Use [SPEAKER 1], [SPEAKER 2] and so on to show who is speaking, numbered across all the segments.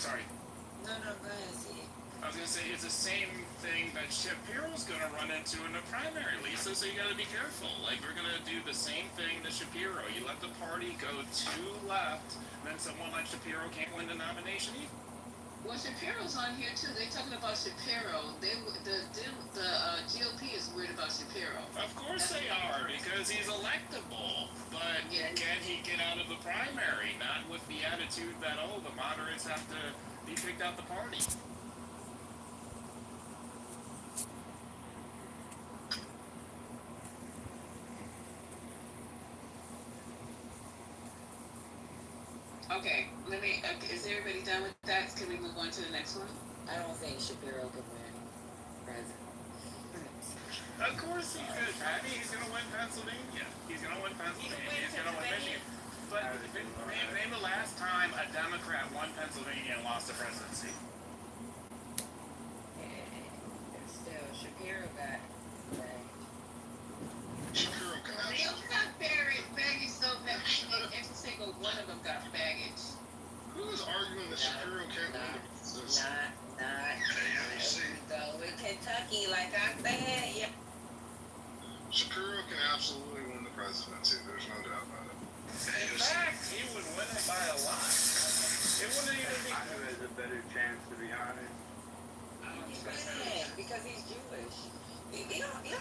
[SPEAKER 1] sorry.
[SPEAKER 2] No, go ahead, see.
[SPEAKER 1] I was gonna say it's the same thing that Shapiro's gonna run into in the primary, Lisa. So you gotta be careful. Like we're gonna do the same thing to Shapiro. You let the party go too left, and then someone like Shapiro can't win the nomination either.
[SPEAKER 2] Well, Shapiro's on here too. They're talking about Shapiro. The GOP is weird about Shapiro.
[SPEAKER 1] Of course they are, because he's electable. But
[SPEAKER 2] Yeah.
[SPEAKER 1] can he get out of the primary? Not with the attitude that the moderates have to be kicked out the party.
[SPEAKER 2] Okay, is everybody done with that? Can we move on to the next one?
[SPEAKER 3] I don't think Shapiro could win president.
[SPEAKER 1] Of course he could, Patty. He's going to win Pennsylvania. He's going to win Pennsylvania. He's going to win Michigan. But name the last time a Democrat won Pennsylvania and lost the presidency.
[SPEAKER 3] And still, Shapiro got baggage.
[SPEAKER 4] Shapiro got
[SPEAKER 2] They all got baggage so bad. Every single one of them got baggage.
[SPEAKER 4] Who is arguing that Shapiro can't win the presidency?
[SPEAKER 3] Not.
[SPEAKER 4] AOC.
[SPEAKER 3] Go with Kentucky, like I said. Yeah.
[SPEAKER 4] Shapiro can absolutely win the presidency. There's no doubt about it.
[SPEAKER 1] In fact, he would win it by a lot. It wouldn't even be.
[SPEAKER 5] Who has a better chance, to be honest?
[SPEAKER 3] Yeah, because he's Jewish. You don't pay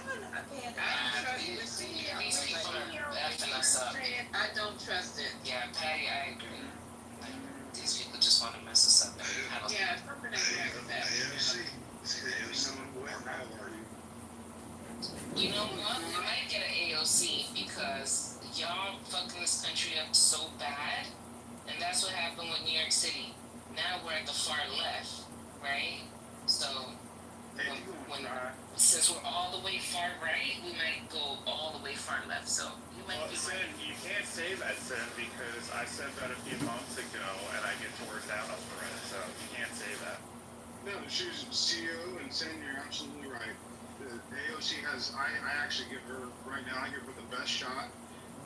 [SPEAKER 2] I don't trust it.
[SPEAKER 6] Yeah, Patty, I agree. These people just want to mess us up.
[SPEAKER 2] Yeah, something ain't right with that.
[SPEAKER 4] AOC. AOC win that party.
[SPEAKER 6] You know what? We might get an AOC because y'all fucking this country up so bad. And that's what happened with New York City. Now we're at the far left, right? So, since we're all the way far right, we might go all the way far left. So, you might be
[SPEAKER 1] Sin,
[SPEAKER 6] right.
[SPEAKER 1] you can't say that, Sin, because I said that a few months ago and I get tore down over it. So you can't say that.
[SPEAKER 4] No, she's CEO, and saying you're absolutely right. The AOC has, I actually give her, right now, I give her the best shot.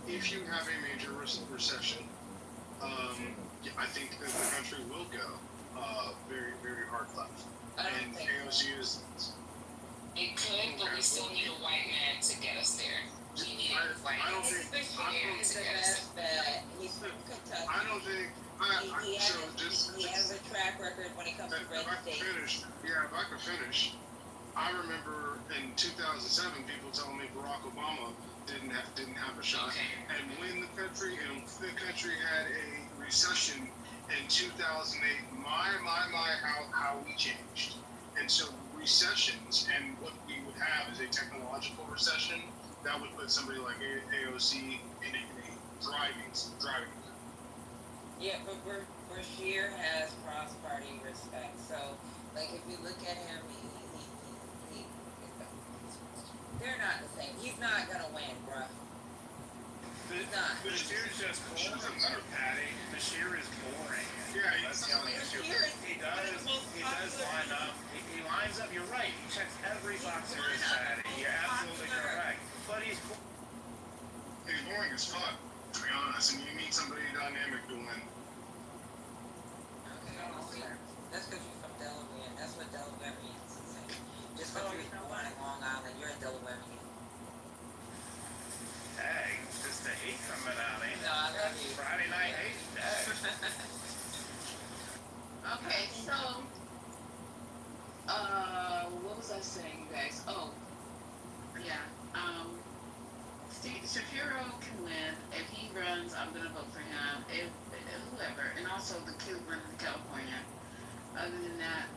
[SPEAKER 4] If you have a major recession, I think that the country will go very, very hard left. And AOC is.
[SPEAKER 6] It could, but we still need a white man to get us there. We need a white man to get us there.
[SPEAKER 3] He's from Kentucky.
[SPEAKER 4] I don't think.
[SPEAKER 3] He has a track record when it comes to red state.
[SPEAKER 4] If I could finish, I remember in 2007 people telling me Barack Obama didn't have a shot.
[SPEAKER 6] Okay.
[SPEAKER 4] And when the country had a recession in 2008, how we changed. And so recessions, and what we would have is a technological recession that would put somebody like AOC in a driving.
[SPEAKER 3] Yeah, but Bashir has cross-party respect. So, like, if you look at him, he they're not the same. He's not gonna win, bruh. He's not.
[SPEAKER 1] Bashir's just boring, Patty. Bashir is boring.
[SPEAKER 4] Yeah,
[SPEAKER 1] That's the only issue. He does line up. He lines up. You're right. He checks every box in his Patty. You're absolutely correct. But he's
[SPEAKER 4] boring as fuck, to be honest. And you need somebody dynamic to win.
[SPEAKER 3] That's because you're from Delaware. That's what Delawareans say. Just because you're born in Long Island, you're a Delawarean.
[SPEAKER 1] Hey, just the hate coming out, ain't it?
[SPEAKER 3] No, I love you.
[SPEAKER 1] Friday night hate.
[SPEAKER 2] Okay, so, what was I saying, you guys? Oh, yeah, Shapiro can win. If he runs, I'm gonna vote for him. If whoever, and also the kid running in California. Other than that,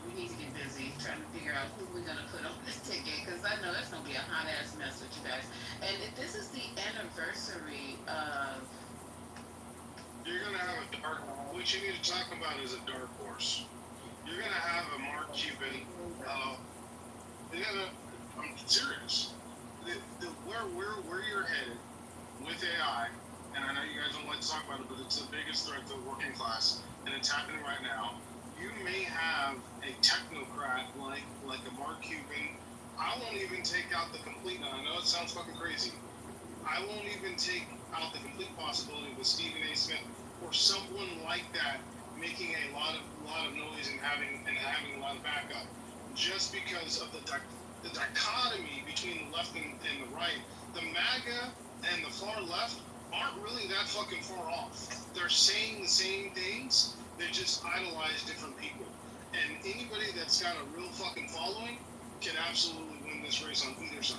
[SPEAKER 2] we need to get busy trying to figure out who we're gonna put on this ticket, because I know that's gonna be a hot ass mess with you guys. And if this is the anniversary of.
[SPEAKER 4] You're gonna have a dark. What you need to talk about is a dark horse. You're gonna have a Mark Cuban. I'm serious. Where you're headed with AI, and I know you guys don't like to talk about it, but it's the biggest threat to the working class, and it's happening right now. You may have a technocrat like a Mark Cuban. I won't even take out the complete. Now I know it sounds fucking crazy. I won't even take out the complete possibility with Stephen A. Smith or someone like that making a lot of noise and having a lot of backup, just because of the dichotomy between the left and the right. The MAGA and the far left aren't really that fucking far off. They're saying the same things. They just idolize different people. And anybody that's got a real fucking following can absolutely win this race on either side.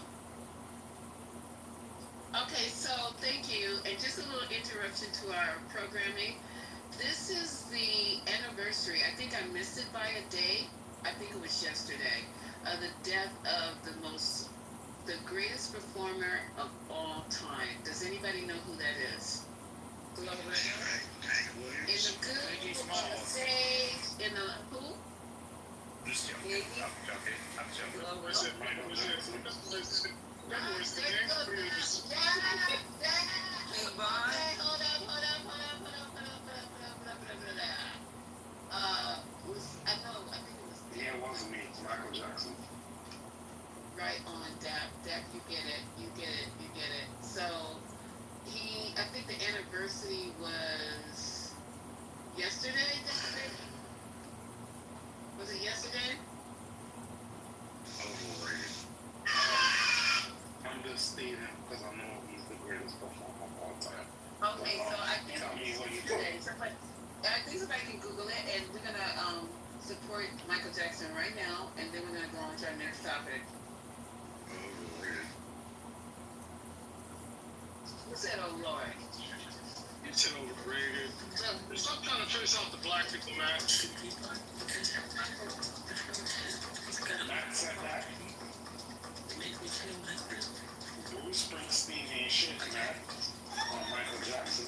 [SPEAKER 2] Okay, so thank you. And just a little interruption to our programming. This is the anniversary. I think I missed it by a day. I think it was yesterday. The death of the greatest performer of all time. Does anybody know who that is? In the good, in the stage, in the who?
[SPEAKER 1] Just joking. I'm joking.
[SPEAKER 4] Was it
[SPEAKER 3] Hey, Vaughn.
[SPEAKER 2] Okay, hold up. I think it was.
[SPEAKER 5] Yeah, it wasn't me. It's Michael Jackson.
[SPEAKER 2] Right on, Dap, you get it. So, I think the anniversary was yesterday? Was it yesterday?
[SPEAKER 5] Overrated. Understated, because I know he's the greatest performer of all time.
[SPEAKER 2] Okay, so I think
[SPEAKER 5] Tell me what you
[SPEAKER 2] yesterday. I think somebody can Google it, and we're gonna support Michael Jackson right now, and then we're gonna go on to our next topic.
[SPEAKER 5] Overrated.
[SPEAKER 2] Who said, "Oh Lord"?
[SPEAKER 4] You said overrated. Stop trying to trace out the black people, man.
[SPEAKER 5] Matt said that. Bruce Springsteen ain't shit, man. On Michael Jackson.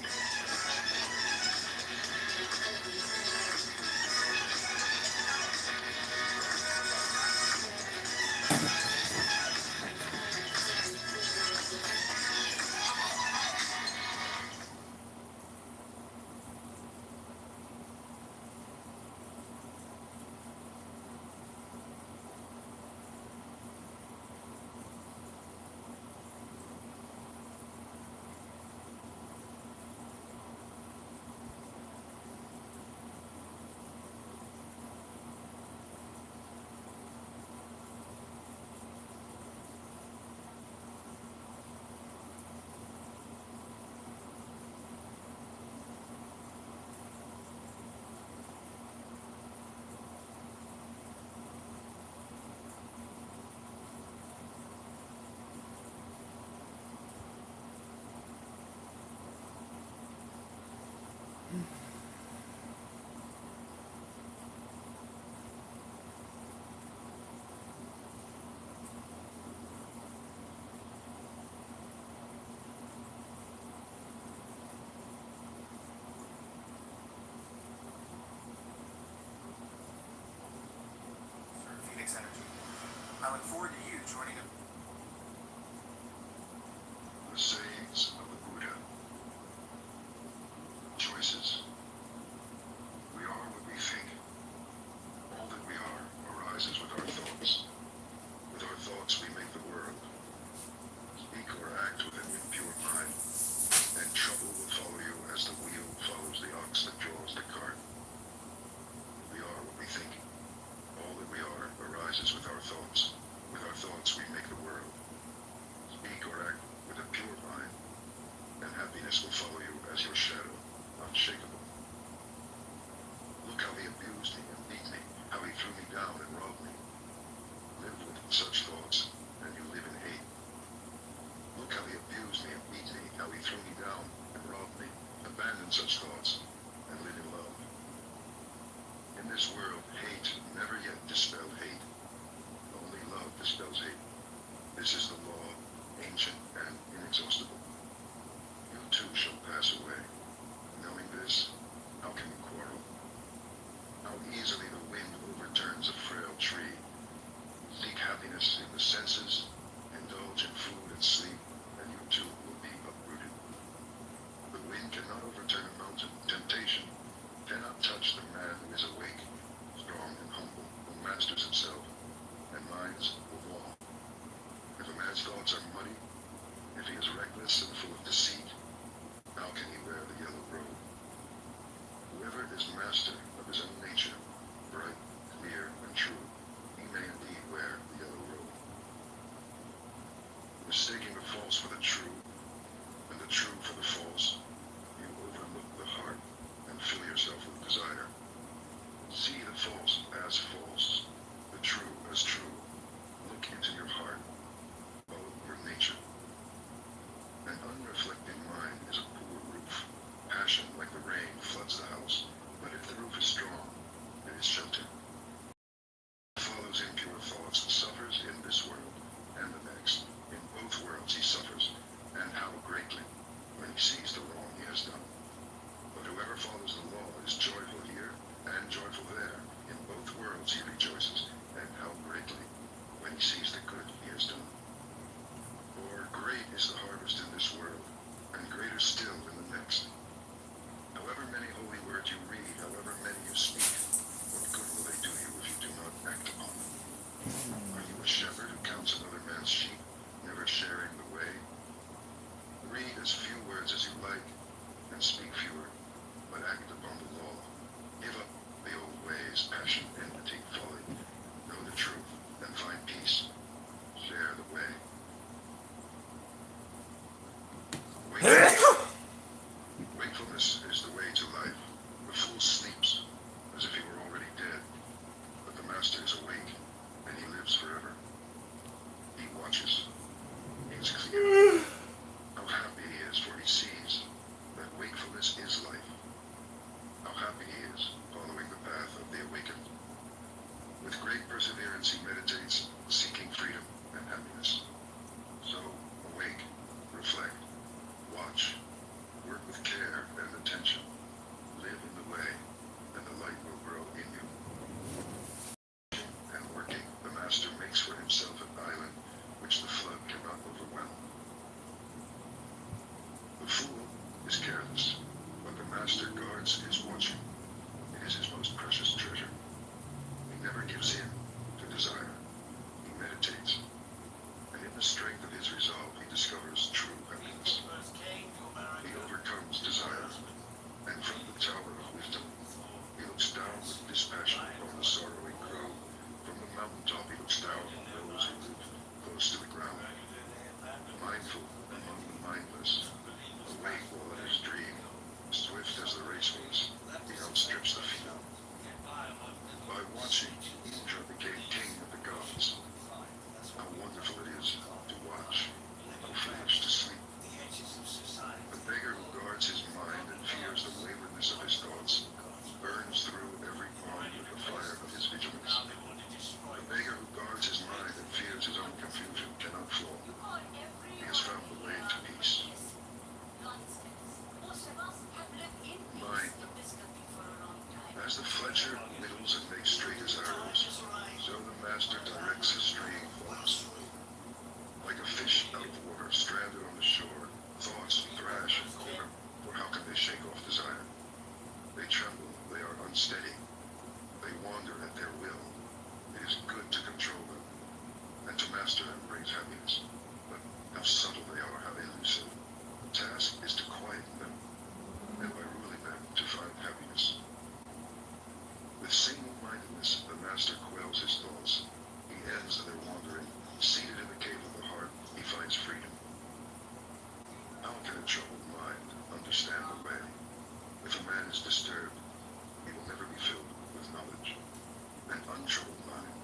[SPEAKER 7] Phoenix Energy. I look forward to you joining us.
[SPEAKER 8] The sayings of the Buddha. Choices. We are what we think. All that we are arises with our thoughts. With our thoughts we make the world. Speak or act with an impure mind, and trouble will follow you as the wheel follows the ox that draws the cart. We are what we think. All that we are arises with our thoughts. With our thoughts we make the world. Speak or act with a pure mind, and happiness will follow you as your shadow, unshakable. Look how he abused me and beat me, how he threw me down and robbed me. Live with such thoughts, and you live in hate. Look how he abused me and beat me, how he threw me down and robbed me. Abandon such thoughts, and live in love. In this world, hate never yet dispelled hate. Only love dispels hate. This is the law, ancient and inexhaustible. You too shall pass away. Knowing this, how can you quarrel? How easily the wind overturns a frail tree. Seek happiness in the senses, indulge in food and sleep, and you too will be uprooted. The wind cannot overturn a mountain. Temptation cannot touch the man who is awake, strong and humble, who masters himself, and minds will walk. If a man's thoughts are muddy, if he is reckless and full of deceit, how can he wear the yellow robe? Whoever is master sees the wrong he has done. But whoever follows the law is joyful here and joyful there. In both worlds he rejoices, and how greatly, when he sees the good he has done. For great is the harvest in this world, and greater still in the next. However many holy words you read, however many you speak, what good will they do you if you do not act upon them? Are you a shepherd who counts another man's sheep, never sharing the way? Read as few words as you like, and speak fewer, but act upon the law. Give up the old ways, passion, enmity, folly. Know the truth, and find peace. Share the way. Wakefulness is the way to life. The fool sleeps, as if he were already dead. But the master is awake, and he lives forever. He watches. He is clear. How happy he is, for he sees that wakefulness is life. How happy he is, following the path of the awakened. With great perseverance he meditates, seeking freedom and happiness. So, awake, reflect, watch, work with care and attention, live in the way, and the light will grow in you. And working, the master makes for himself an island which the flood cannot overwhelm. The fool is careless, but the master guards his watching. It is his most precious treasure. He never gives in to desire. He meditates, and in the strength of his resolve he discovers true happiness. He overcomes desire, and from the tower of wisdom he looks down with dispassion upon the sorrowing crowd. From the mountaintop he looks down on those who live close to the ground. Mindful among the mindless, awake while in his dream, swift as the racehorse, he outstrips the field. By watching, Indra became king of the gods. How wonderful it is to watch, how foolish to sleep. The beggar who guards his mind and fears the waywardness of his thoughts burns through every bond with the fire of his vigilance. The beggar who guards his mind and fears his own confusion cannot fall. He has found the way to peace. Mind. As the fletcher whittles and makes straight his arrows, so the master directs his straying thoughts. Like a fish out of water, stranded on the shore, thoughts thrash and corner, for how can they shake off desire? They tremble, they are unsteady, they wander at their will. It is good to control them, and to master them brings happiness. But how subtle they are, how elusive. The task is to quieten them, and by ruling them to find happiness. With single-mindedness, the master quells his thoughts. He ends their wandering. Seated in the cave of the heart, he finds freedom. How can a troubled mind understand the way? If a man is disturbed, he will never be filled with knowledge. An untroubled mind,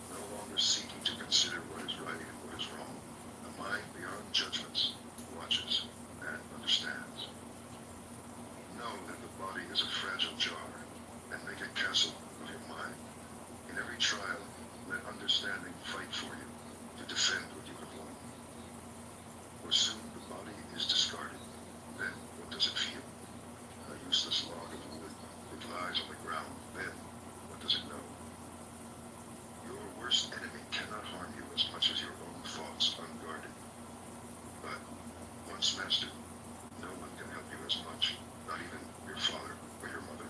[SPEAKER 8] no longer seeking to consider what is right and what is wrong, a mind beyond judgments, watches and understands. Know that the body is a fragile jar, and make a castle of your mind. In every trial, let understanding fight for you, to defend what you have won. For soon the body is discarded. Then what does it feel? A useless log of wood that lies on the ground. Then what does it know? Your worst enemy cannot harm you as much as your own thoughts unguarded. But once mastered, no one can help you as much, not even your father or your mother.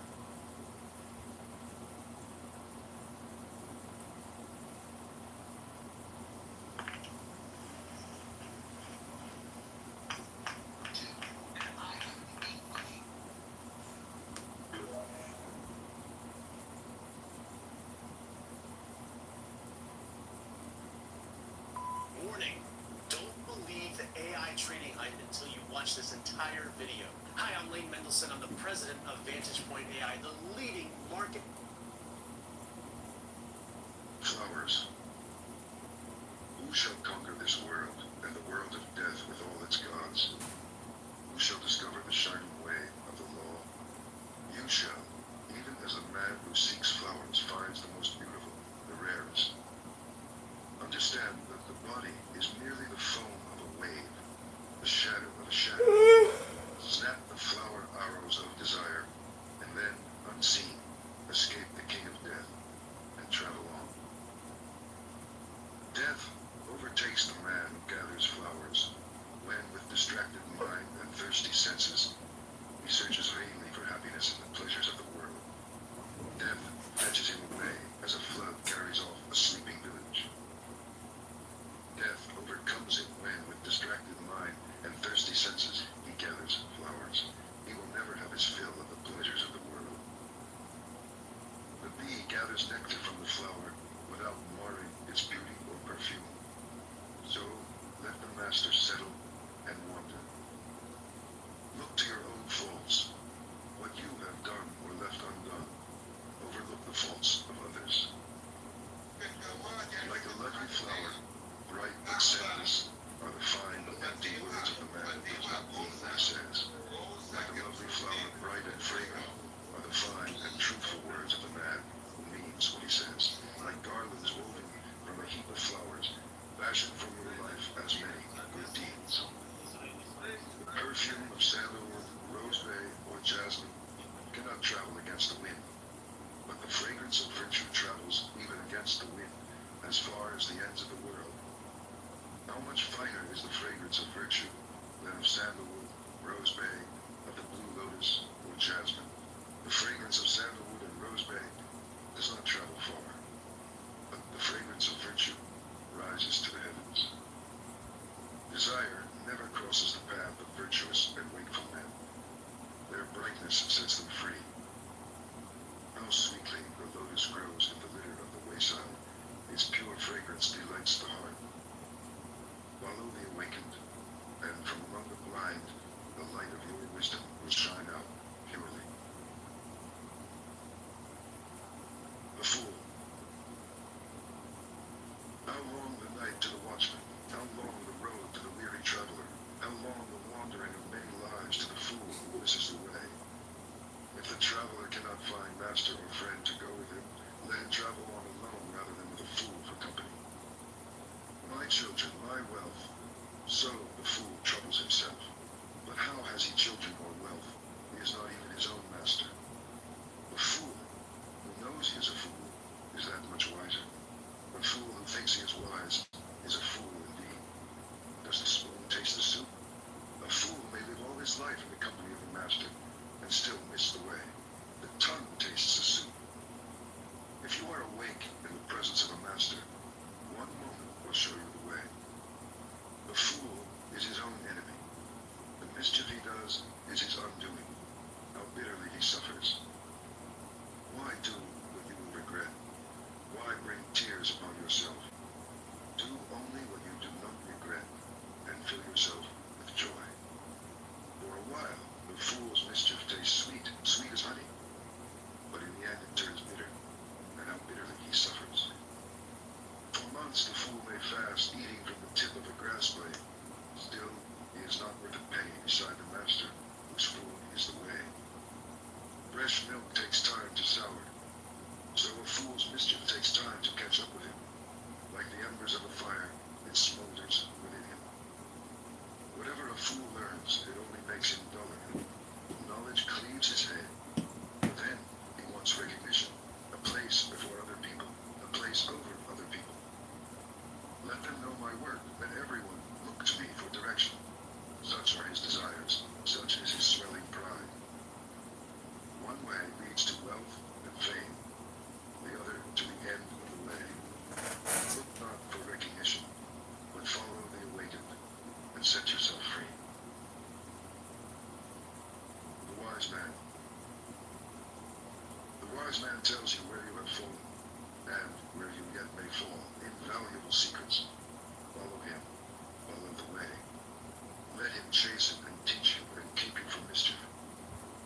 [SPEAKER 9] Warning, don't believe the AI trading hype until you watch this entire video. Hi, I'm Lane Mendelson. I'm the president of Vantage Point AI, the leading market.
[SPEAKER 8] Flowers. Who shall conquer this world, and the world of death with all its gods? Who shall discover the shining way of the law? You shall, even as a man who seeks flowers finds the most beautiful, the rarest. Understand that the body is merely the foam of a wave, the shadow of a shadow. senses. He searches vainly for happiness in the pleasures of the world. Death fetches him away as a flood carries off a sleeping village. Death overcomes him when, with distracted mind and thirsty senses, he gathers flowers. He will never have his fill of the pleasures of the world. The bee gathers nectar from the flower without marring its beauty or perfume. So, let the master settle and wander. Look to your own faults, what you have done or left undone. Overlook the faults of others. Like a lovely flower, bright but scentless, are the fine but empty words of the man who does not mean what he says. Like a lovely flower, bright and fragrant, are the fine and truthful words of the man who means what he says. Like garlands woven from a heap of flowers, fashion from your life as many good deeds. The perfume of sandalwood, rosemary, or jasmine cannot travel against the wind, but the fragrance of virtue travels even against the wind as far as the ends of the world. How much finer is the fragrance of virtue than of sandalwood, rosemary, of the blue lotus, or jasmine? The fragrance of sandalwood and rosemary does not travel far, but the fragrance of virtue rises to the heavens. Desire never crosses the path of virtuous and wakeful men. Their brightness sets them free. How sweetly the lotus grows in the litter of the wayside. Its pure fragrance delights the heart. Follow the awakened, and from among the blind, the light of your wisdom will shine out purely. The fool. How long the night to the watchman? How long the road to the weary traveler? How long the wandering of many lives to the fool who misses the way? If the traveler cannot find master or friend to go with him, let him travel on alone rather than with a fool for company. My children, my wealth. So the fool troubles himself. But how has he children or wealth? He is not even his own master. The fool, who knows he is a fool, is that much wiser. The fool who thinks he is wise is a fool indeed. Does the spoon taste the soup? A fool may live all his life in the company of a master and still miss the way. The tongue tastes the soup. If you are awake in the presence of a master, one moment will show you the way. The fool is his own enemy. The mischief he does is his undoing. How bitterly he suffers. Why do what you will regret? Why bring tears upon yourself? Do only what you do not regret, and fill yourself with joy. For a while, the fool's mischief tastes sweet, sweet as honey. But in the end it turns bitter, and how bitterly he suffers. For months the fool may fast, eating from the tip of a grass blade. Still, he is not worth a penny beside the master, whose food is the way. Fresh milk takes time to sour, so a fool's mischief takes time to catch up with him. Like the embers of a fire, it smolders within him. Whatever a fool learns, it only makes him duller. Knowledge cleaves his head, but then he wants recognition, a place before other people, a place over other people. Let them know my work, let everyone look to me for direction. Such are his desires, such is his swelling pride. One way leads to wealth and fame, the other to the end of the way. Look not for recognition, but follow the awakened, and set yourself free. The wise man. The wise man tells you where you have fallen, and where you yet may fall. Invaluable secrets. Follow him, follow the way. Let him chasten and teach you and keep you from mischief.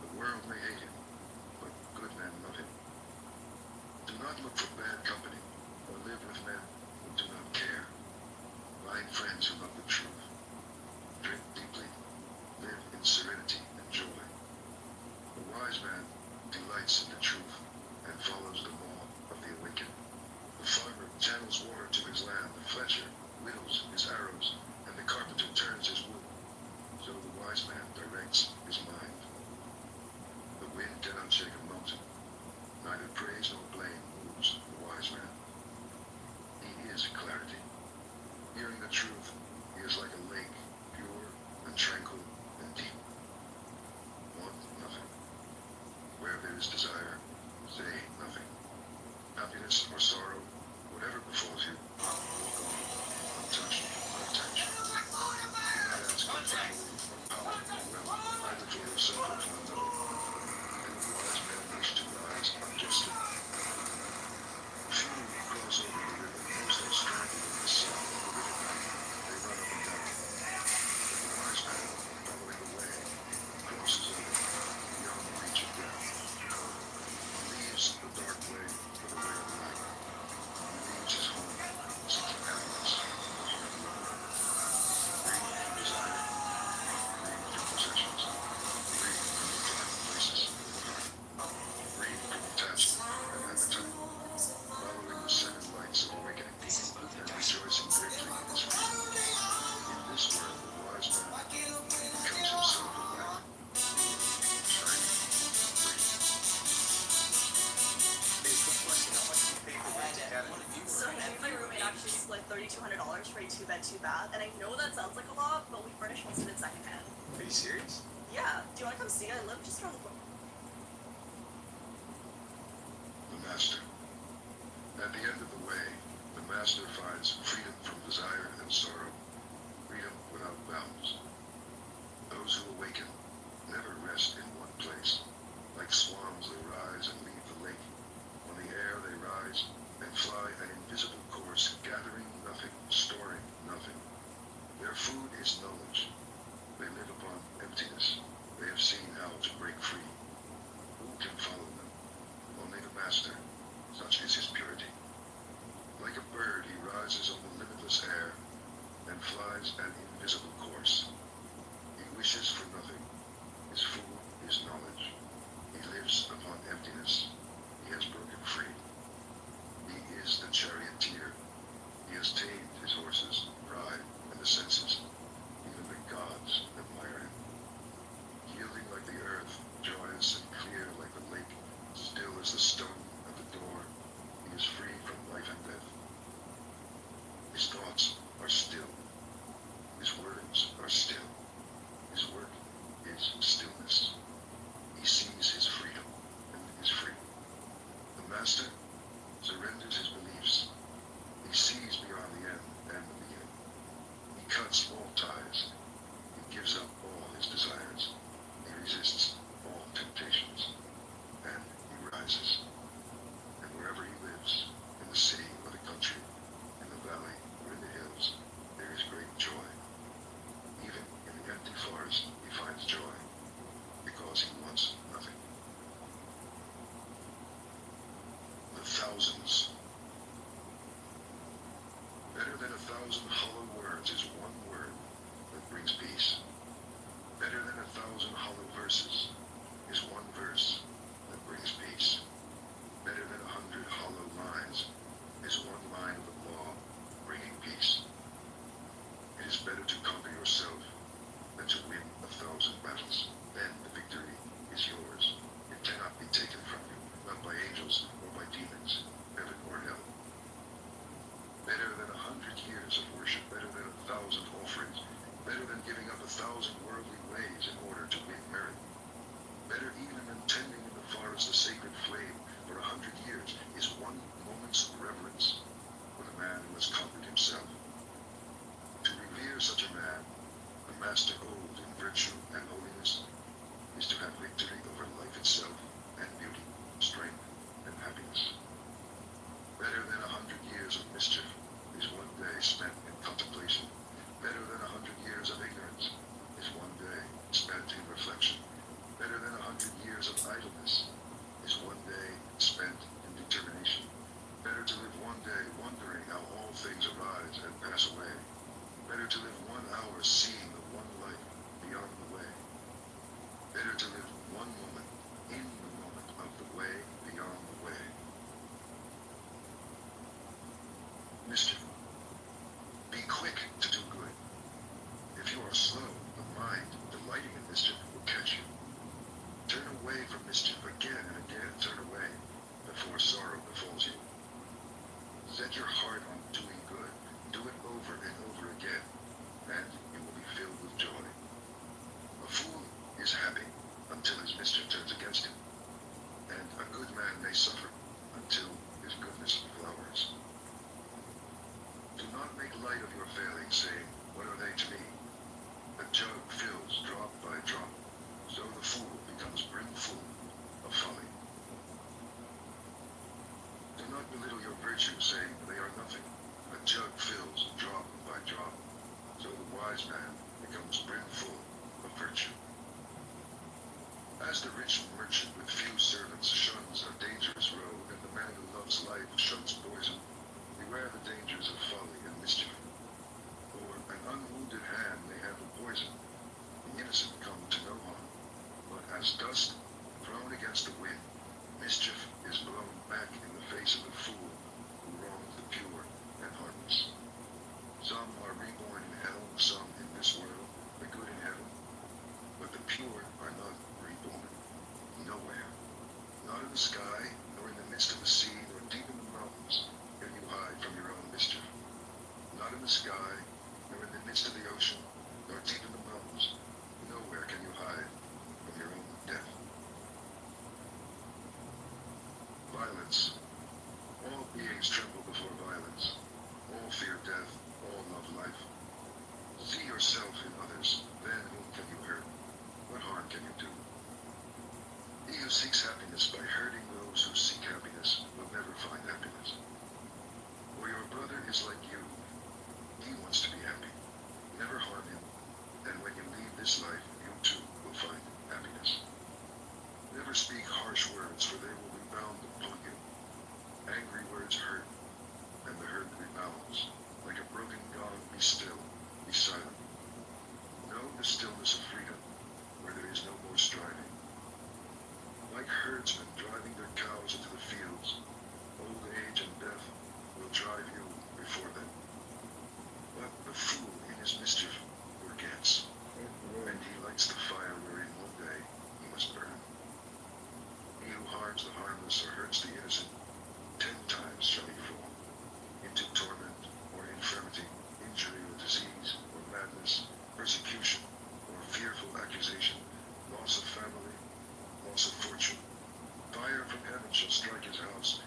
[SPEAKER 8] The world may hate him, but good men love him. Do not look for bad company, or live with men who do not care. Find friends who love the truth. Drink deeply, live in serenity and joy. The wise man delights in the truth and follows the law of the awakened. The farmer channels water to his land, the fletcher whittles his arrows, and the carpenter turns his wood. So the wise man directs his mind. The wind cannot shake a mountain, neither praise nor blame moves the wise man. He is clarity. Hearing the truth, he is like a lake, pure and tranquil and deep. his desire, say nothing. Happiness or sorrow, whatever befalls you, walk on, untouched, unattached. Do not ask for family, power, or wealth, either for yourself or for another. And the wise men wish to rise unjustly. Few cross over the river, most are stranded in the sun of the river bank. They run up and down. But the wise man, following the way, crosses over, beyond the reach of death. He leaves the dark way for the way of light. He leaves his home, seeking happiness in the heart of love. Free from desire, free from possessions, free from the dark places of the heart, free from attachment and appetite, following the seven lights of awakening, and rejoicing greatly in his freedom. In this world, the wise man becomes himself a lamp, pure, shining, free.
[SPEAKER 9] Hey, quick question. How much do you pay for rent academy?
[SPEAKER 10] So me and my roommate actually split $3,200 for a 2-bed, 2-bath, and I know that sounds like a lot, but we furnish most of it secondhand.
[SPEAKER 9] Are you serious?
[SPEAKER 10] Yeah, do you want to come see? I live just around the corner.
[SPEAKER 8] The Master. At the end of the way, the Master finds freedom from desire and sorrow, freedom without bounds. Those who awaken never rest in one place. Like swans, they rise and leave the lake. On the air they rise and fly an invisible course, gathering nothing, storing nothing. Their food is knowledge. They live upon emptiness. They have seen how to break free. Who can follow them? Only the Master. Such is his purity. Like a bird, he rises on the limitless air and flies an invisible course. He wishes for nothing. His food is knowledge. He lives upon emptiness. He has broken free. He is the charioteer. He has tamed his horses, pride, and the senses. Even the gods admire him. Yielding like the earth, joyous and clear like the lake, still as the stone at the door, he is free from life and death. His thoughts are still. His words are still. His work is stillness. He sees his freedom and is free. The Master surrenders his beliefs. He sees beyond the end and the beginning. He cuts all ties. He gives up all his desires. He resists all temptations. And he rises. And wherever he lives, in the city or the country, in the valley or in the hills, there is great joy. Even in the empty forest, he finds joy, because he wants nothing. The thousands. Better than 1,000 hollow words is one word that brings peace. Better than 1,000 hollow verses is one verse that brings peace. Better than 100 hollow lines is one line of the law bringing peace. It is better to conquer yourself than to win 1,000 battles. Then the victory is yours. It cannot be taken from you, not by angels or by demons, heaven or hell. Better than 100 years of worship, better than 1,000 offerings, better than giving up 1,000 worldly ways in order to win merit. Better even than tending in the forest the sacred flame for 100 years is one moment's reverence for the man who has conquered himself. To revere such a man, the Master old in virtue and holiness, is to have victory over life itself and beauty, strength, and happiness. Better than 100 years of mischief is one day spent in contemplation. Better than 100 years of ignorance is one day spent in reflection. Better than 100 years of idleness is one day spent in determination. Better to live one day wondering how all things arise and pass away. Better to live 1 hour seeing the one light beyond the way. Better to live one moment in the moment of the way beyond the way. Mischief. Be quick to do good. If you are slow, the mind, delighting in mischief, will catch you. Turn away from mischief again and again. Turn away before sorrow befalls you. Set your heart on doing good. Do it over and over again, and you will be filled with joy. A fool is happy until his mischief turns against him, and good man may suffer until his goodness flowers. Do not make light of your failings, saying, what are they to me? The jug fills drop by drop, so the fool becomes brimful of folly. Do not belittle your virtues, saying, they are nothing. A jug fills drop by drop, so the wise man becomes brimful of virtue. As the rich merchant with few servants shuns a dangerous road, and the man who loves life shuns poison, beware the dangers of folly and mischief. For an unwounded hand may handle poison, the innocent come to no harm. But as dust thrown against the wind, mischief is blown back in the face of the fool who wrongs the pure and harmless. Some are reborn in hell, some in this world, the good in heaven, but the pure are not reborn. Nowhere. Not in the sky, nor in the midst of the sea, nor deep in the mountains, can you hide from your own mischief. Not in the sky, nor in the midst of the ocean, nor deep in the mountains, nowhere can you hide from your own death. Violence. All beings tremble before violence. All fear death, all love life. See yourself in others, then whom can you hurt? What harm can you do? He who seeks happiness by hurting those who seek happiness will never find happiness. For your brother is like you. He wants to be happy. Never harm him, and when you leave this life, you too will find happiness. Never speak harsh words, for they will rebound upon you. Angry words hurt, and the hurt rebounds. Like a broken gong, be still, be silent. Know the stillness of freedom, where there is no more striving. Like herdsmen driving their cows into the fields, old age and death will drive you before them. But the fool in his mischief forgets, and he lights the fire wherein one day he must burn. He who harms the harmless or hurts the innocent, 10 times shall he fall, into torment or infirmity, injury or disease, or madness, persecution, or fearful accusation, loss of family, loss of fortune. Fire from heaven shall strike his house,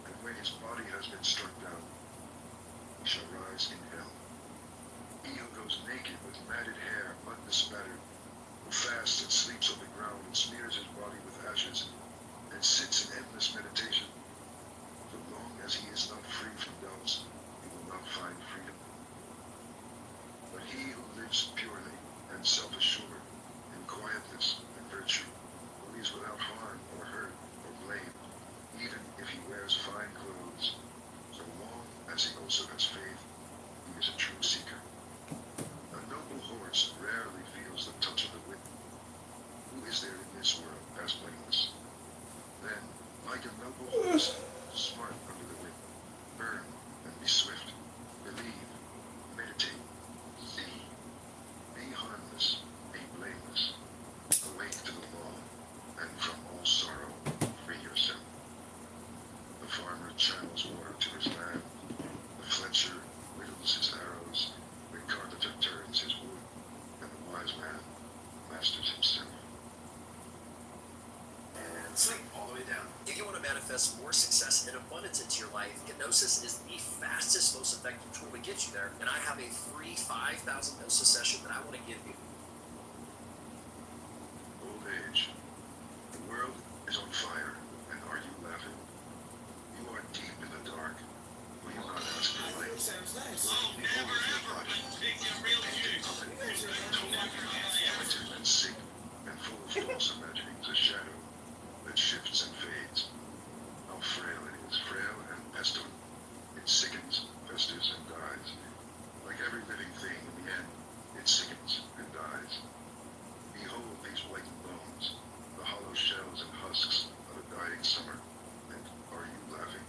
[SPEAKER 8] and when his body has been struck down, he shall rise in hell. He who goes naked with matted hair, mud bespattered, who fasts and sleeps on the ground and smears his body with ashes, and sits in endless meditation, so long as he is not free from doubts, he will not find freedom. But he who lives purely and self-assured in quietness and virtue, who is without harm or hurt or blame, even if he wears fine clothes, so long as he also has faith, he is a true seeker. A noble horse rarely feels the touch of the whip. Who is there in this world as blameless? Then, like a noble horse, smart under the whip, burn and be swift, believe, meditate, see, be harmless, be blameless, awake to the law, and from all sorrow free yourself. The farmer channels water to his land, the fletcher whittles his arrows, the carpenter turns his wood, and the wise man masters himself.
[SPEAKER 9] And sleep all the way down. If you want to manifest more success and abundance into your life, hypnosis is the fastest, most effective tool to get you there. And I have a free 5,000 hypnosis session that I want to give you.
[SPEAKER 8] Old age. The world is on fire, and are you laughing? You are deep in the dark. Will you not ask for light? Behold your body. Limited and sick, and full of false imaginings, a shadow that shifts and fades. How frail it is, frail and pestilent. It sickens, festers, and dies. Like every living thing, in the end, it sickens and dies. Behold these whitened bones, the hollow shells and husks of a dying summer. And are you laughing?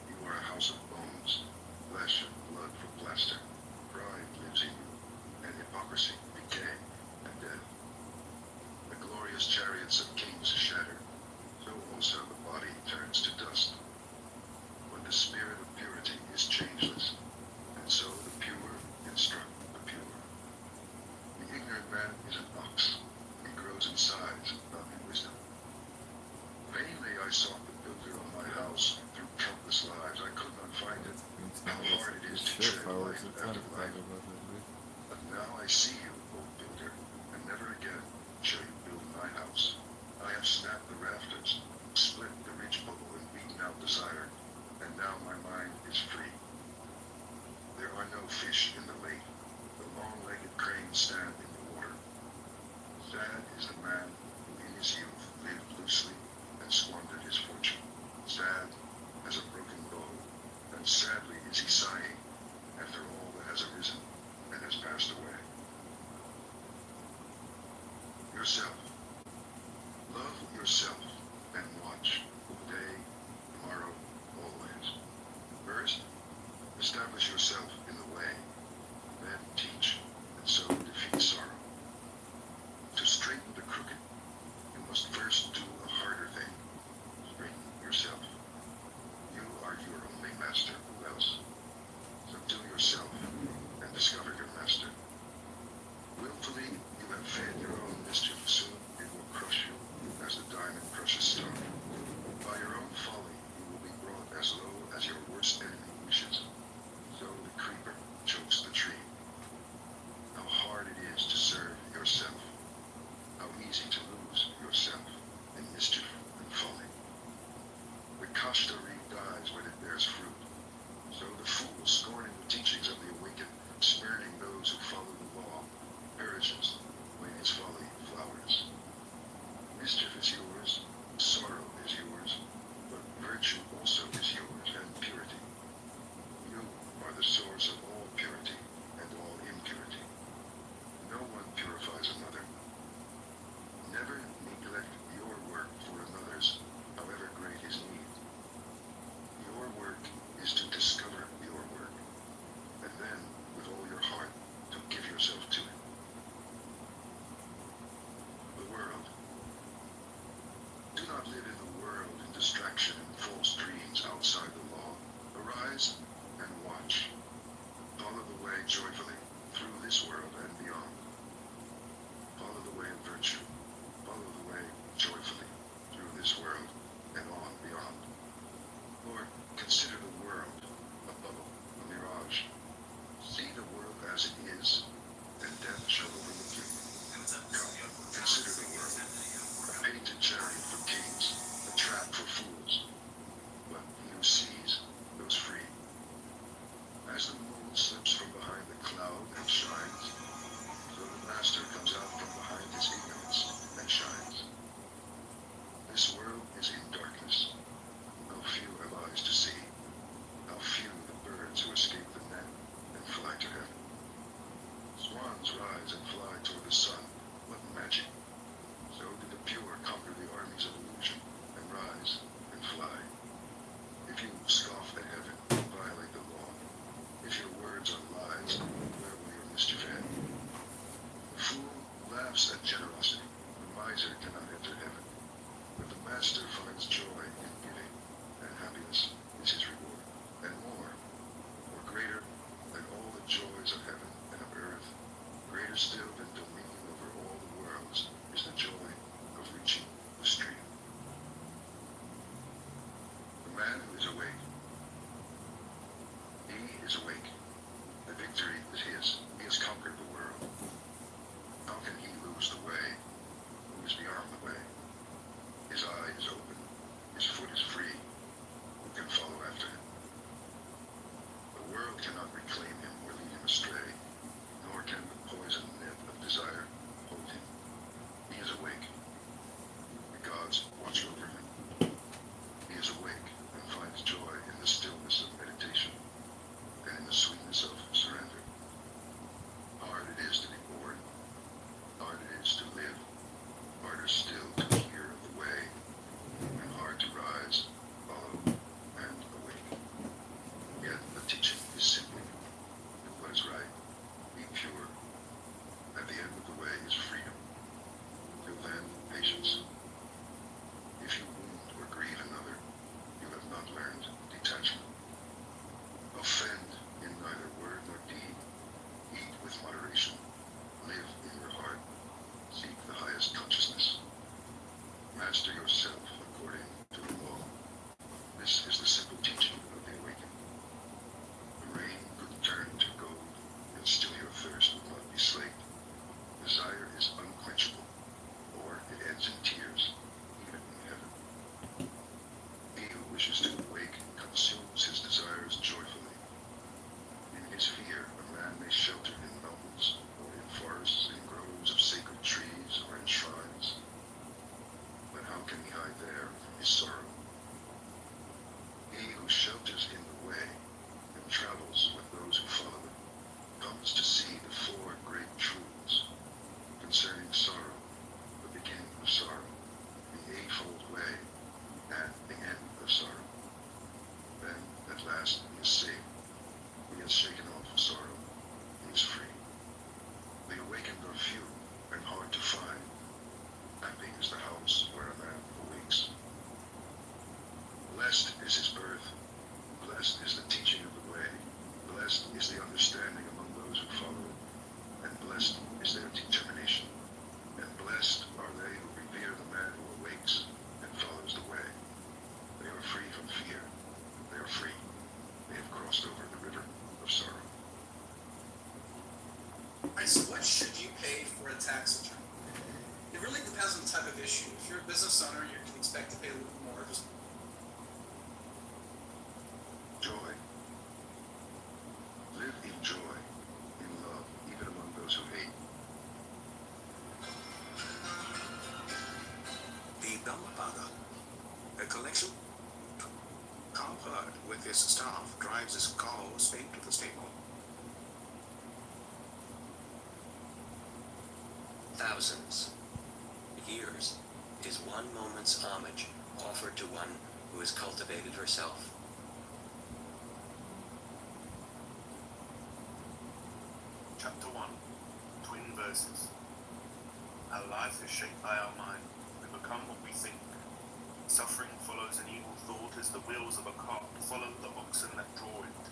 [SPEAKER 8] You are a house of bones, flesh and blood for plaster. Pride lives in you, and hypocrisy, decay, and death. The glorious chariots of kings shatter, so also the body turns to dust. But the spirit of purity is changeless, and so the pure instruct the pure. The ignorant man is an ox. He grows in size, not in wisdom. Vainly I sought attractive life. But now I see you, O builder, and never again shall you build my house. I have snapped the rafters, split the ridge bubble, and beaten out desire, and now my mind is free. There are no fish in the lake. The long-legged cranes stand in the water. Sad is the man who in his youth lived loosely and squandered his fortune. Sad as a broken bow, and sadly is he sighing after all that has arisen and has passed away. Yourself. Love yourself and watch day, tomorrow, always. First, establish yourself in the way, then teach, and so defeat sorrow. To straighten the crooked, you must first do a harder thing. Straighten yourself. You are your only master. Who else? Subdue yourself and discover your master. Willfully, you have fed your own mischief. Soon it will crush you as the diamond crushes stone. By your own folly, you will be brought as low as your worst enemy wishes. So the creeper chokes the tree. How hard it is to serve yourself. How easy to lose yourself in mischief and folly. The kashta reed dies when it bears fruit. So the fool, scorning the teachings of the awakened, spurning those who follow the law, perishes when his folly flowers. Mischief is yours, sorrow is yours, but virtue also is yours, and purity. You are the source of all purity and all impurity. No one purifies another. Never neglect your work for another's, however great his need. Your work is to discover your work, and then, with all your heart, to give yourself to it. The world. Do not live in the world in distraction and false dreams outside the law. Arise and watch. Follow the way joyfully through this world and beyond. Follow the way of virtue. Follow the way joyfully through this world and on beyond. Lord, consider the world a bubble, a mirage. See the world as it is, and death shall overlook you. Come, consider the world, a painted chariot for kings, a trap for fools. But he who sees goes free. As the moon slips from behind the cloud and shines, so the master comes out from behind his ignorance and shines. This world is in darkness. How few have eyes to see. How few the birds who escape the net and fly to heaven. Swans rise and fly toward the sun. What magic! So do the pure conquer the armies of illusion and rise and fly. If you scoff at heaven, violate the law. If your words are lies, where will your mischief end? The fool laughs at generosity. The miser cannot enter heaven. But the master finds joy in giving, and happiness is his reward. And more, or greater than all the joys of heaven and of earth, greater still than dominion over all the worlds, is the joy of reaching the stream. The man who is awake. He is awake. The victory is his. He has conquered the world. How can he lose the way who is beyond the way? His eye is open. His foot is free. Who can follow after him? The world cannot reclaim him or lead him astray, nor can the poison net of desire hold him. He is awake. The gods watch over him. He is awake and finds joy in the stillness of meditation and in the sweetness of surrender. Hard it is to be born. Hard it is to live. Harder still to hear of the way, and hard to rise, follow, and awake. Yet the teaching is simply, do what is right, be pure. At the end of the way is freedom. Till then, patience. If you wound or grieve another, you have not learned detachment. Offend in neither word nor deed. Eat with moderation. Live in your heart. Seek the highest consciousness. Master yourself according to the law. This is the simple teaching of the awakened. The rain could turn to gold is the house where a man awakes. Blessed is his birth. Blessed is the teaching of the way. Blessed is the understanding among those who follow it. And blessed is their determination. And blessed are they who revere the man who awakes and follows the way. They are free from fear. They are free. They have crossed over the river of sorrow.
[SPEAKER 11] Alright, so what should you pay for a tax return? It really depends on the type of issue. If you're a business owner, you can expect to pay a little bit more. Just
[SPEAKER 8] Joy. Live in joy, in love, even among those who hate.
[SPEAKER 12] The Dhammapada, a collection. Carl Hurd, with his staff, drives his cow straight to the stable.
[SPEAKER 13] Thousands. Years is one moment's homage offered to one who has cultivated herself.
[SPEAKER 14] Chapter 1. Twin verses. Our life is shaped by our mind. We become what we think. Suffering follows an evil thought as the wheels of a cart follow the oxen that draw it.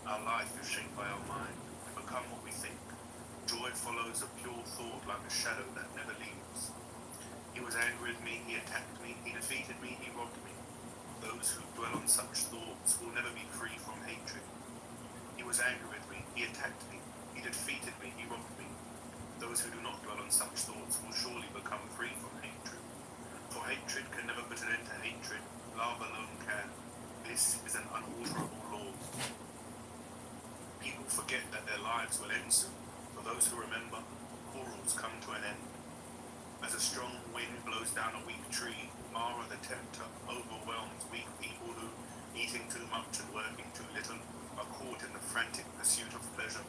[SPEAKER 14] Our life is shaped by our mind. We become what we think. Joy follows a pure thought like a shadow that never leaves. He was angry with me, he attacked me, he defeated me, he robbed me. Those who dwell on such thoughts will never be free from hatred. He was angry with me, he attacked me, he defeated me, he robbed me. Those who do not dwell on such thoughts will surely become free from hatred. For hatred can never put an end to hatred, love alone can. This is an unalterable law. People forget that their lives will end soon. For those who remember, quarrels come to an end. As a strong wind blows down a weak tree, Mara the tempter overwhelms weak people who, eating too much and working too little, are caught in the frantic pursuit of pleasure.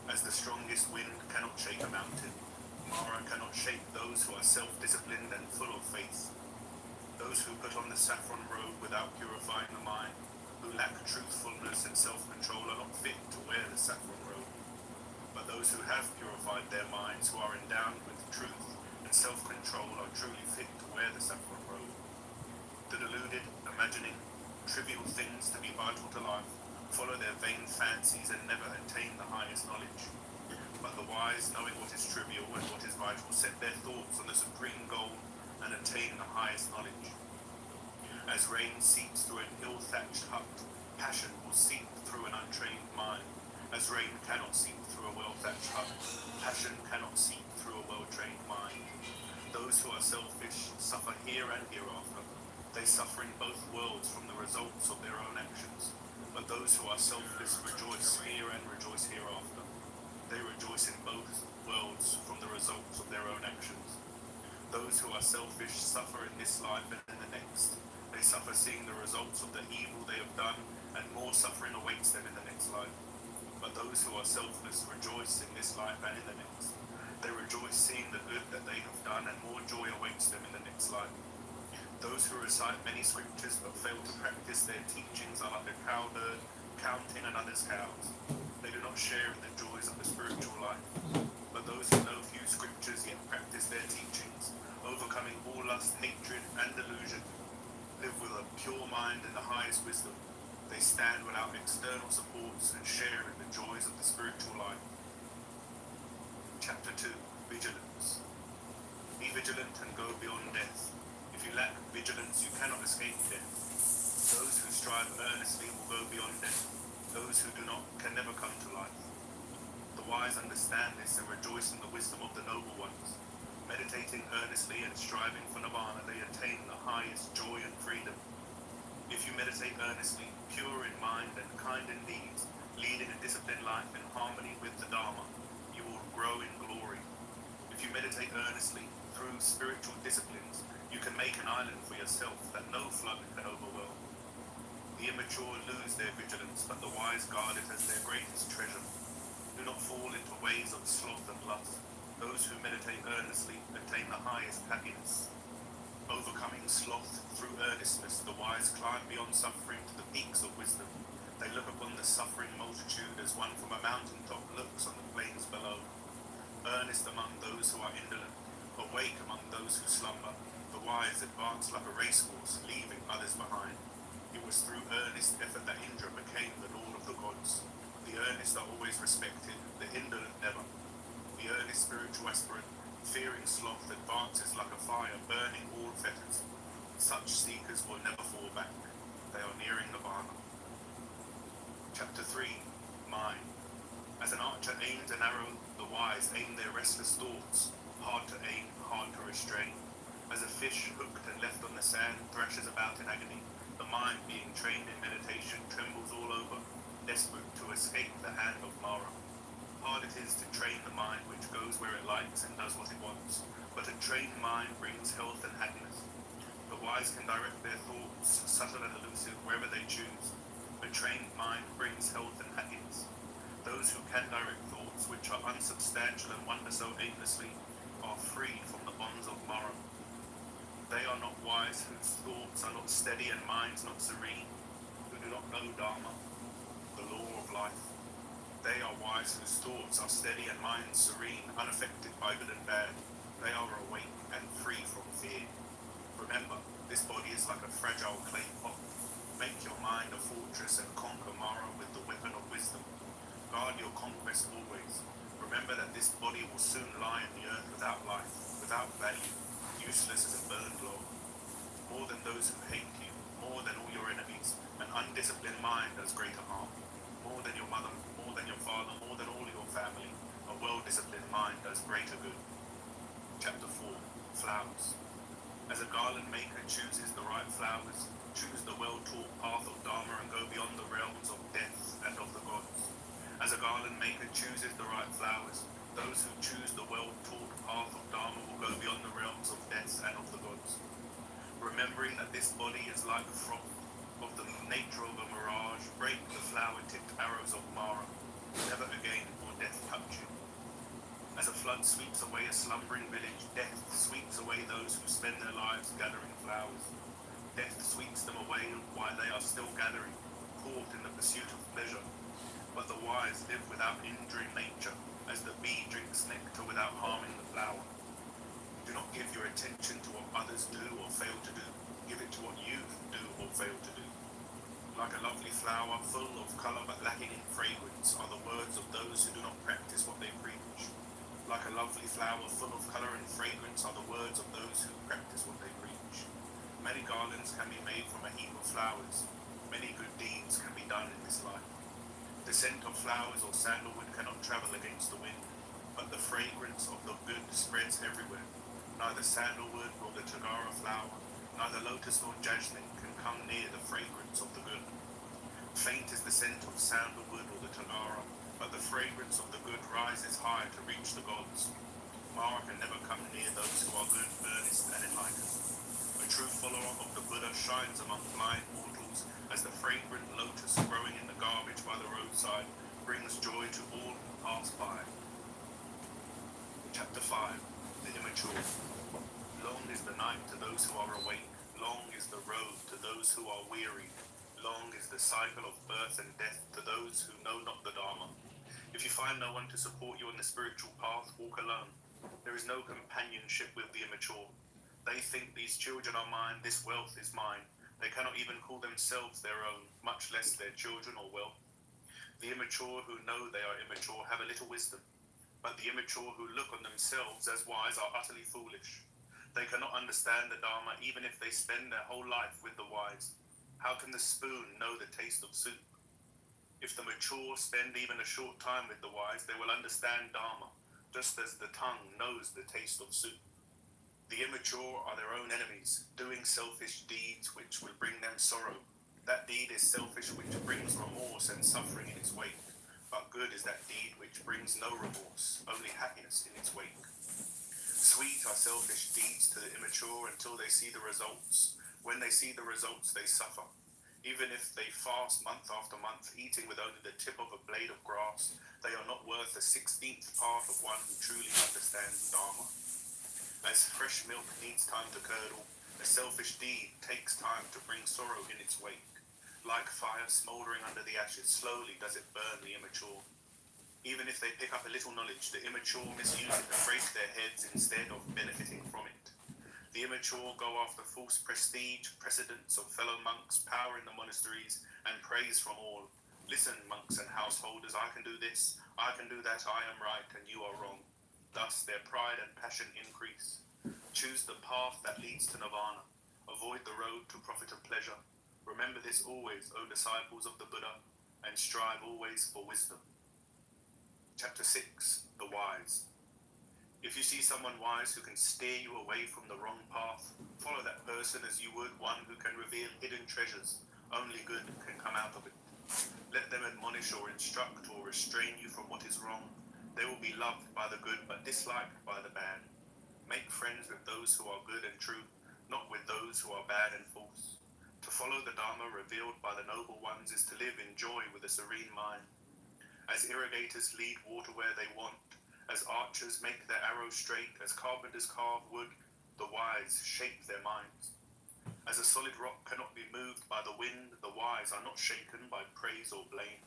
[SPEAKER 14] As the strongest wind cannot shake a mountain, Mara cannot shake those who are self-disciplined and full of faith. Those who put on the saffron robe without purifying the mind, who lack truthfulness and self-control, are not fit to wear the saffron robe. But those who have purified their minds, who are endowed with truth and self-control, are truly fit to wear the saffron robe. The deluded, imagining trivial things to be vital to life, follow their vain fancies and never attain the highest knowledge. But the wise, knowing what is trivial and what is vital, set their thoughts on the supreme goal and attain the highest knowledge. As rain seeps through an ill-thatched hut, passion will seep through an untrained mind. As rain cannot seep through a well-thatched hut, passion cannot seep through a well-trained mind. Those who are selfish suffer here and hereafter. They suffer in both worlds from the results of their own actions. But those who are selfless rejoice here and rejoice hereafter. They rejoice in both worlds from the results of their own actions. Those who are selfish suffer in this life and in the next. They suffer seeing the results of the evil they have done, and more suffering awaits them in the next life. But those who are selfless rejoice in this life and in the next. They rejoice seeing the good that they have done, and more joy awaits them in the next life. Those who recite many scriptures but fail to practice their teachings are like a cowherd counting another's cows. They do not share in the joys of the spiritual life. But those who know few scriptures yet practice their teachings, overcoming all lust, hatred, and delusion, live with a pure mind and the highest wisdom. They stand without external supports and share in the joys of the spiritual life. Chapter 2. Vigilance. Be vigilant and go beyond death. If you lack vigilance, you cannot escape death. Those who strive earnestly will go beyond death. Those who do not can never come to life. The wise understand this and rejoice in the wisdom of the noble ones. Meditating earnestly and striving for nirvana, they attain the highest joy and freedom. If you meditate earnestly, pure in mind and kind in deeds, leading a disciplined life in harmony with the Dharma, you will grow in glory. If you meditate earnestly through spiritual disciplines, you can make an island for yourself that no flood can overwhelm. The immature lose their vigilance, but the wise guard it as their greatest treasure. Do not fall into ways of sloth and lust. Those who meditate earnestly attain the highest happiness. Overcoming sloth through earnestness, the wise climb beyond suffering to the peaks of wisdom. They look upon the suffering multitude as one from a mountaintop looks on the plains below. Earnest among those who are indolent, Awake among those who slumber, the wise advance like a racehorse, leaving others behind. It was through earnest effort that Indra became the lord of the gods. The earnest are always respected, the indolent never. The earnest spiritual aspirant, fearing sloth, advances like a fire, burning all fetters. Such seekers will never fall back. They are nearing Nirvana. Chapter 3. Mind. As an archer aims an arrow, the wise aim their restless thoughts. Hard to aim, hard to restrain. As a fish hooked and left on the sand thrashes about in agony, the mind being trained in meditation trembles all over, desperate to escape the hand of Mara. Hard it is to train the mind which goes where it likes and does what it wants, but a trained mind brings health and happiness. The wise can direct their thoughts, subtle and elusive, wherever they choose. A trained mind brings health and happiness. Those who can direct thoughts which are unsubstantial and wander so aimlessly are freed from the bonds of Mara. They are not wise whose thoughts are not steady and minds not serene, who do not know Dharma, the law of life. They are wise whose thoughts are steady and minds serene, unaffected by good and bad. They are awake and free from fear. Remember, this body is like a fragile clay pot. Make your mind a fortress and conquer Mara with the weapon of wisdom. Guard your conquest always. Remember that this body will soon lie in the earth without life, without value, useless as a burned log. More than those who hate you, more than all your enemies, an undisciplined mind does greater harm. More than your mother, more than your father, more than all your family, a well-disciplined mind does greater good. Chapter 4. Flowers. As a garland maker chooses the right flowers, choose the well-taught path of Dharma and go beyond the realms of death and of the gods. As a garland maker chooses the right flowers, those who choose the well-taught path of Dharma will go beyond the realms of death and of the gods. Remembering that this body is like froth, of the nature of a mirage, break the flower-tipped arrows of Mara. Never again will death touch you. As a flood sweeps away a slumbering village, death sweeps away those who spend their lives gathering flowers. Death sweeps them away while they are still gathering, caught in the pursuit of pleasure. But the wise live without injuring nature, as the bee drinks nectar without harming the flower. Do not give your attention to what others do or fail to do. Give it to what you do or fail to do. Like a lovely flower, full of colour but lacking in fragrance, are the words of those who do not practice what they preach. Like a lovely flower, full of colour and fragrance, are the words of those who practice what they preach. Many garlands can be made from a heap of flowers. Many good deeds can be done in this life. The scent of flowers or sandalwood cannot travel against the wind, but the fragrance of the good spreads everywhere. Neither sandalwood nor the Tagara flower, neither lotus nor jasmine can come near the fragrance of the good. Faint is the scent of sandalwood or the Tagara, but the fragrance of the good rises high to reach the gods. Mara can never come near those who are good, earnest, and enlightened. A true follower of the Buddha shines among blind mortals as the fragrant lotus growing in the garbage by the roadside brings joy to all who pass by. Chapter 5. The Immature. Long is the night to those who are awake, long is the road to those who are weary, long is the cycle of birth and death to those who know not the Dharma. If you find no one to support you on the spiritual path, walk alone. There is no companionship with the immature. They think these children are mine, this wealth is mine. They cannot even call themselves their own, much less their children or wealth. The immature who know they are immature have a little wisdom, but the immature who look on themselves as wise are utterly foolish. They cannot understand the Dharma even if they spend their whole life with the wise. How can the spoon know the taste of soup? If the mature spend even a short time with the wise, they will understand Dharma, just as the tongue knows the taste of soup. The immature are their own enemies, doing selfish deeds which will bring them sorrow. That deed is selfish which brings remorse and suffering in its wake, but good is that deed which brings no remorse, only happiness in its wake. Sweet are selfish deeds to the immature until they see the results. When they see the results, they suffer. Even if they fast month after month, eating with only the tip of a blade of grass, they are not worth a 16th part of one who truly understands Dharma. As fresh milk needs time to curdle, a selfish deed takes time to bring sorrow in its wake. Like fire smouldering under the ashes, slowly does it burn the immature. Even if they pick up a little knowledge, the immature misuse it to break their heads instead of benefiting from it. The immature go after false prestige, precedence of fellow monks, power in the monasteries, and praise from all. Listen, monks and householders, I can do this, I can do that, I am right, and you are wrong. Thus their pride and passion increase. Choose the path that leads to nirvana. Avoid the road to profit and pleasure. Remember this always, O disciples of the Buddha, and strive always for wisdom. Chapter 6, The Wise. If you see someone wise who can steer you away from the wrong path, follow that person as you would one who can reveal hidden treasures. Only good can come out of it. Let them admonish or instruct or restrain you from what is wrong. They will be loved by the good but disliked by the bad. Make friends with those who are good and true, not with those who are bad and false. To follow the Dharma revealed by the noble ones is to live in joy with a serene mind. As irrigators lead water where they want, as archers make their arrows straight, as carpenters carve wood, the wise shape their minds. As a solid rock cannot be moved by the wind, the wise are not shaken by praise or blame.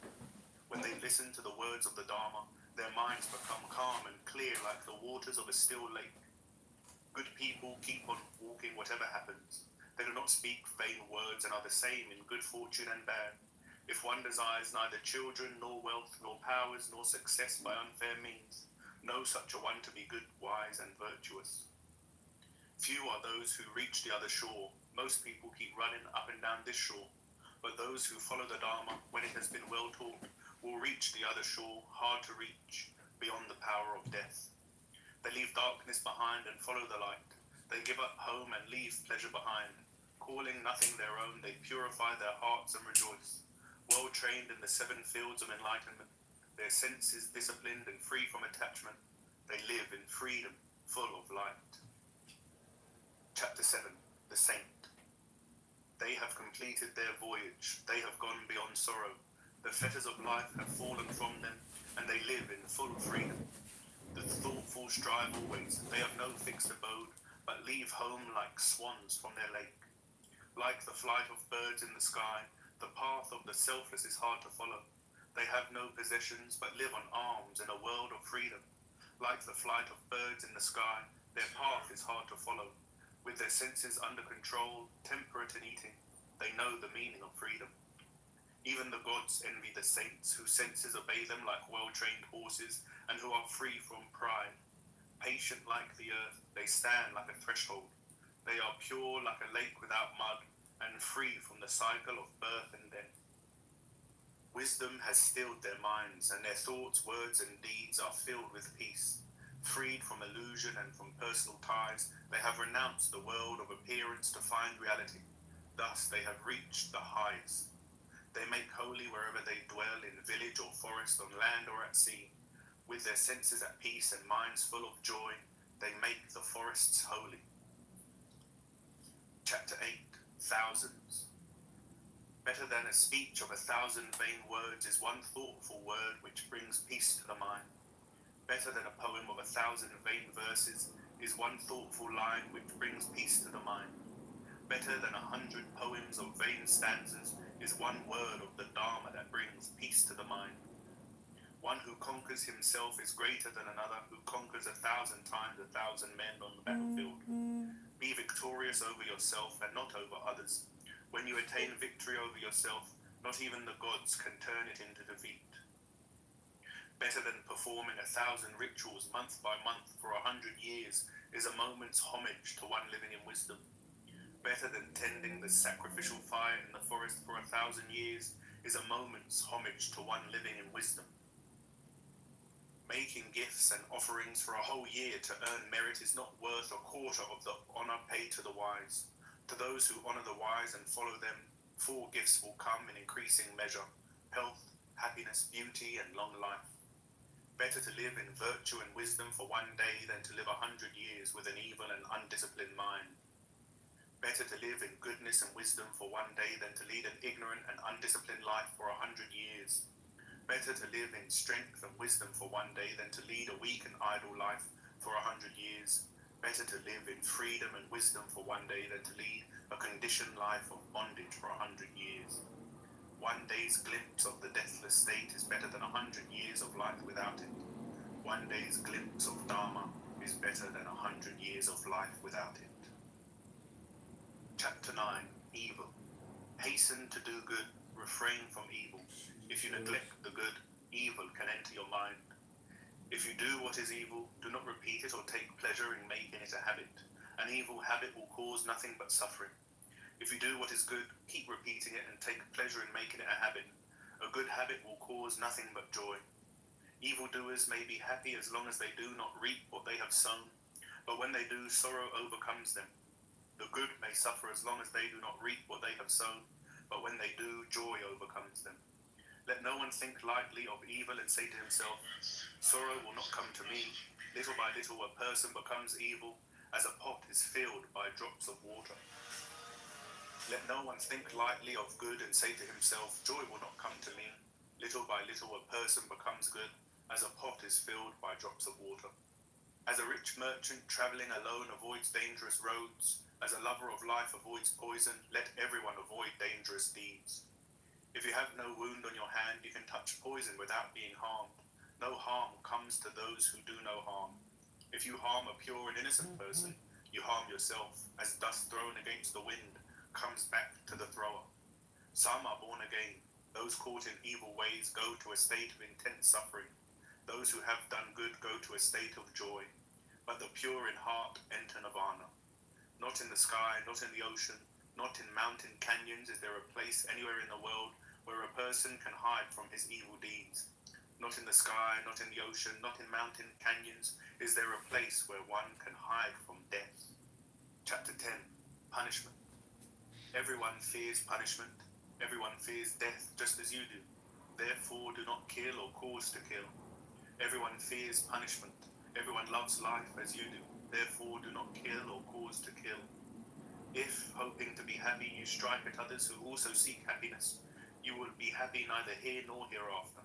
[SPEAKER 14] When they listen to the words of the Dharma, their minds become calm and clear like the waters of a still lake. Good people keep on walking whatever happens. They do not speak vain words and are the same in good fortune and bad. If one desires neither children, nor wealth, nor powers, nor success by unfair means, know such a one to be good, wise, and virtuous. Few are those who reach the other shore. Most people keep running up and down this shore. But those who follow the Dharma, when it has been well taught, will reach the other shore, hard to reach, beyond the power of death. They leave darkness behind and follow the light. They give up home and leave pleasure behind. Calling nothing their own, they purify their hearts and rejoice. Well trained in the 7 fields of enlightenment, their senses disciplined and free from attachment, they live in freedom, full of light. Chapter 7, The Saint. They have completed their voyage, they have gone beyond sorrow. The fetters of life have fallen from them, and they live in full freedom. The thoughtful strive always, they have no fixed abode, but leave home like swans from their lake. Like the flight of birds in the sky, the path of the selfless is hard to follow. They have no possessions, but live on alms in a world of freedom. Like the flight of birds in the sky, their path is hard to follow. With their senses under control, temperate in eating, they know the meaning of freedom. Even the gods envy the saints, whose senses obey them like well-trained horses, and who are free from pride. Patient like the earth, they stand like a threshold. They are pure like a lake without mud, and free from the cycle of birth and death. Wisdom has stilled their minds, and their thoughts, words, and deeds are filled with peace. Freed from illusion and from personal ties, they have renounced the world of appearance to find reality. Thus they have reached the highest. They make holy wherever they dwell, in village or forest, on land or at sea. With their senses at peace and minds full of joy, they make the forests holy. Chapter 8, Thousands. Better than a speech of 1,000 vain words is one thoughtful word which brings peace to the mind. Better than a poem of 1,000 vain verses is one thoughtful line which brings peace to the mind. Better than 100 poems of vain stanzas is one word of the Dharma that brings peace to the mind. One who conquers himself is greater than another who conquers 1,000 times 1,000 men on the battlefield. Be victorious over yourself and not over others. When you attain victory over yourself, not even the gods can turn it into defeat. Better than performing 1,000 rituals month by month for 100 years is a moment's homage to one living in wisdom. Better than tending the sacrificial fire in the forest for 1,000 years is a moment's homage to one living in wisdom. Making gifts and offerings for a whole year to earn merit is not worth a quarter of the honor paid to the wise. To those who honor the wise and follow them, 4 gifts will come in increasing measure: health, happiness, beauty, and long life. Better to live in virtue and wisdom for one day than to live 100 years with an evil and undisciplined mind. Better to live in goodness and wisdom for one day than to lead an ignorant and undisciplined life for 100 years. Better to live in strength and wisdom for one day than to lead a weak and idle life for 100 years. Better to live in freedom and wisdom for one day than to lead a conditioned life of bondage for 100 years. One day's glimpse of the deathless state is better than 100 years of life without it. One day's glimpse of Dharma is better than 100 years of life without it. Chapter 9. Evil. Hasten to do good, refrain from evil. If you neglect the good, evil can enter your mind. If you do what is evil, do not repeat it or take pleasure in making it a habit. An evil habit will cause nothing but suffering. If you do what is good, keep repeating it and take pleasure in making it a habit. A good habit will cause nothing but joy. Evildoers may be happy as long as they do not reap what they have sown, but when they do, sorrow overcomes them. The good may suffer as long as they do not reap what they have sown, but when they do, joy overcomes them. Let no one think lightly of evil and say to himself, sorrow will not come to me. Little by little a person becomes evil, as a pot is filled by drops of water. Let no one think lightly of good and say to himself, joy will not come to me. Little by little a person becomes good, as a pot is filled by drops of water. As a rich merchant travelling alone avoids dangerous roads, as a lover of life avoids poison, let everyone avoid dangerous deeds. If you have no wound on your hand, you can touch poison without being harmed. No harm comes to those who do no harm. If you harm a pure and innocent person, you harm yourself, as dust thrown against the wind comes back to the thrower. Some are born again. Those caught in evil ways go to a state of intense suffering. Those who have done good go to a state of joy. But the pure in heart enter nirvana. Not in the sky, not in the ocean, not in mountain canyons is there a place anywhere in the world where a person can hide from his evil deeds. Not in the sky, not in the ocean, not in mountain canyons is there a place where one can hide from death. Chapter 10. Punishment. Everyone fears punishment. Everyone fears death just as you do. Therefore do not kill or cause to kill. Everyone fears punishment. Everyone loves life as you do. Therefore do not kill or cause to kill. If, hoping to be happy, you strike at others who also seek happiness, you will be happy neither here nor hereafter.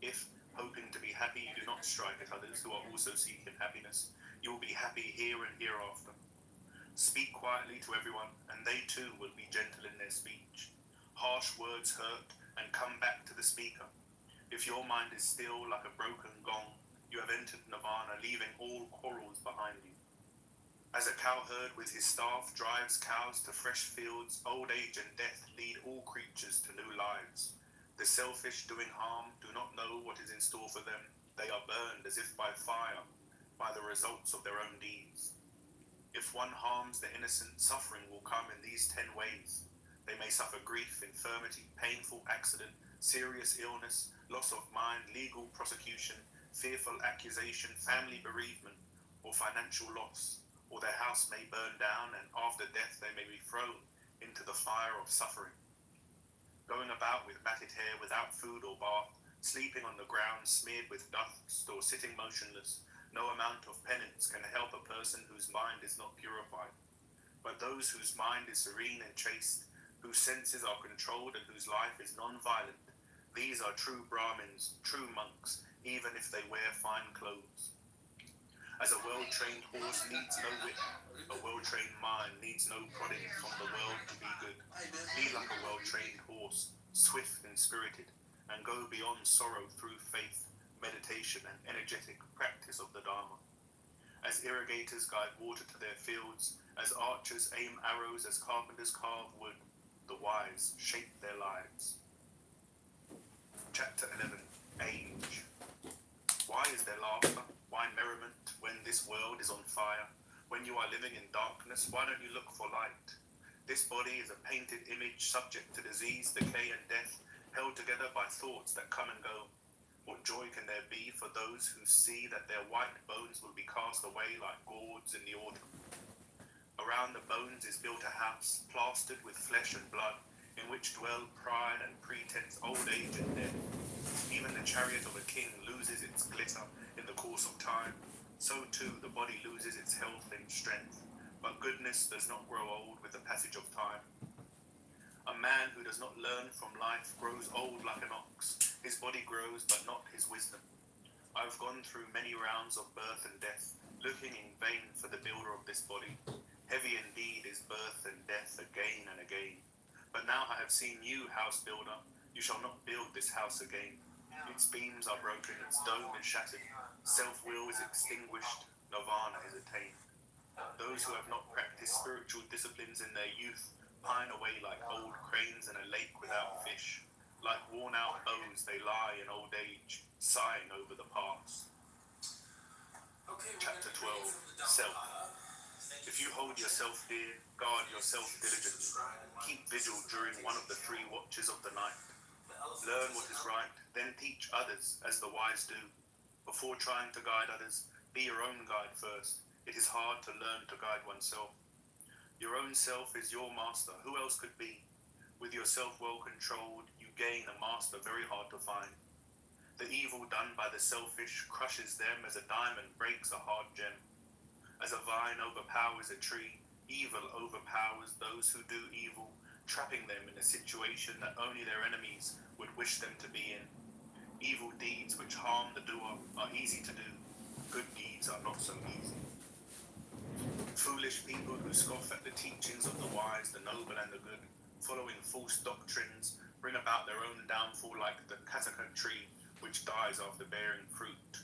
[SPEAKER 14] If, hoping to be happy, you do not strike at others who are also seeking happiness, you will be happy here and hereafter. Speak quietly to everyone, and they too will be gentle in their speech. Harsh words hurt and come back to the speaker. If your mind is still like a broken gong, you have entered nirvana, leaving all quarrels behind you. As a cowherd with his staff drives cows to fresh fields, old age and death lead all creatures to new lives. The selfish doing harm do not know what is in store for them. They are burned as if by fire, by the results of their own deeds. If one harms the innocent, suffering will come in these 10 ways. They may suffer grief, infirmity, painful accident, serious illness, loss of mind, legal prosecution, fearful accusation, family bereavement, or financial loss. Or their house may burn down, and after death they may be thrown into the fire of suffering. Going about with matted hair, without food or bath, sleeping on the ground smeared with dust, or sitting motionless, no amount of penance can help a person whose mind is not purified. But those whose mind is serene and chaste, whose senses are controlled and whose life is non-violent, these are true Brahmins, true monks, even if they wear fine clothes. As a well-trained horse needs no whip, a well-trained mind needs no prodding from the world to be good. Be like a well-trained horse, swift and spirited, and go beyond sorrow through faith, meditation, and energetic practice of the Dharma. As irrigators guide water to their fields, as archers aim arrows, as carpenters carve wood, the wise shape their lives. Chapter 11. Age. Why is there laughter? Why merriment when this world is on fire? When you are living in darkness, why don't you look for light? This body is a painted image subject to disease, decay, and death, held together by thoughts that come and go. What joy can there be for those who see that their white bones will be cast away like gourds in the autumn? Around the bones is built a house, plastered with flesh and blood, in which dwell pride and pretense, old age and death. Even the chariot of a king loses its glitter in the course of time. So too the body loses its health and strength, but goodness does not grow old with the passage of time. A man who does not learn from life grows old like an ox. His body grows, but not his wisdom. I have gone through many rounds of birth and death, looking in vain for the builder of this body. Heavy indeed is birth and death again and again. But now I have have seen you, house builder. You shall not build this house again. Its beams are broken, its dome is shattered. Self-will is extinguished, nirvana is attained. Those who have not practiced spiritual disciplines in their youth pine away like old cranes in a lake without fish. Like worn-out bows, they lie in old age, sighing over the past. Chapter 12, Self. If you hold yourself dear, guard yourself diligently. Keep vigil during one of the 3 watches of the night. Learn what is right, then teach others as the wise do. Before trying to guide others, be your own guide first. It is hard to learn to guide oneself. Your own self is your master. Who else could be? With yourself well controlled, you gain a master very hard to find. The evil done by the selfish crushes them as a diamond breaks a hard gem. As a vine overpowers a tree, evil overpowers those who do evil, trapping them in a situation that only their enemies would wish them to be in. Evil deeds which harm the doer are easy to do. Good deeds are not so easy. Foolish people who scoff at the teachings of the wise, the noble and the good, following false doctrines, bring about their own downfall like the cataka tree which dies after bearing fruit.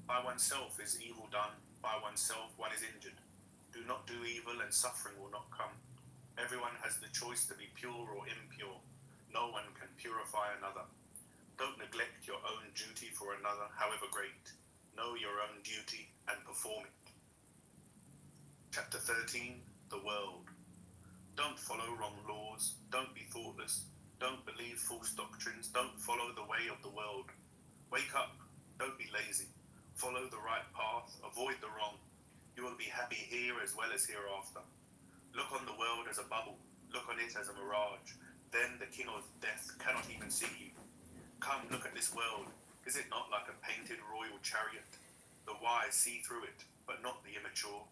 [SPEAKER 14] By oneself is evil done, by oneself one is injured. Do not do evil and suffering will not come. Everyone has the choice to be pure or impure. No one can purify another. Don't neglect your own duty for another, however great. Know your own duty and perform it. Chapter 13, The World. Don't follow wrong laws. Don't be thoughtless. Don't believe false doctrines. Don't follow the way of the world. Wake up. Don't be lazy. Follow the right path. Avoid the wrong. You will be happy here as well as hereafter. Look on the world as a bubble. Look on it as a mirage. Then the king of death cannot even see you. Come, look at this world. Is it not like a painted royal chariot? The wise see through it, but not the immature.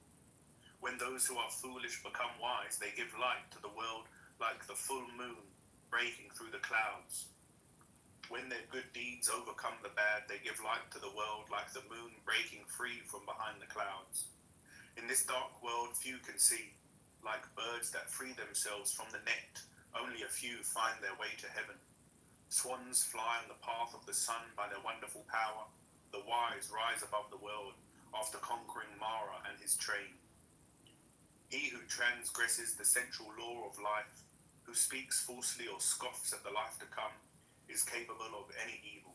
[SPEAKER 14] When those who are foolish become wise, they give light to the world like the full moon breaking through the clouds. When their good deeds overcome the bad, they give light to the world like the moon breaking free from behind the clouds. In this dark world, few can see. Like birds that free themselves from the net, only a few find their way to heaven. Swans fly on the path of the sun by their wonderful power. The wise rise above the world after conquering Mara and his train. He who transgresses the central law of life, who speaks falsely or scoffs at the life to come, is capable of any evil.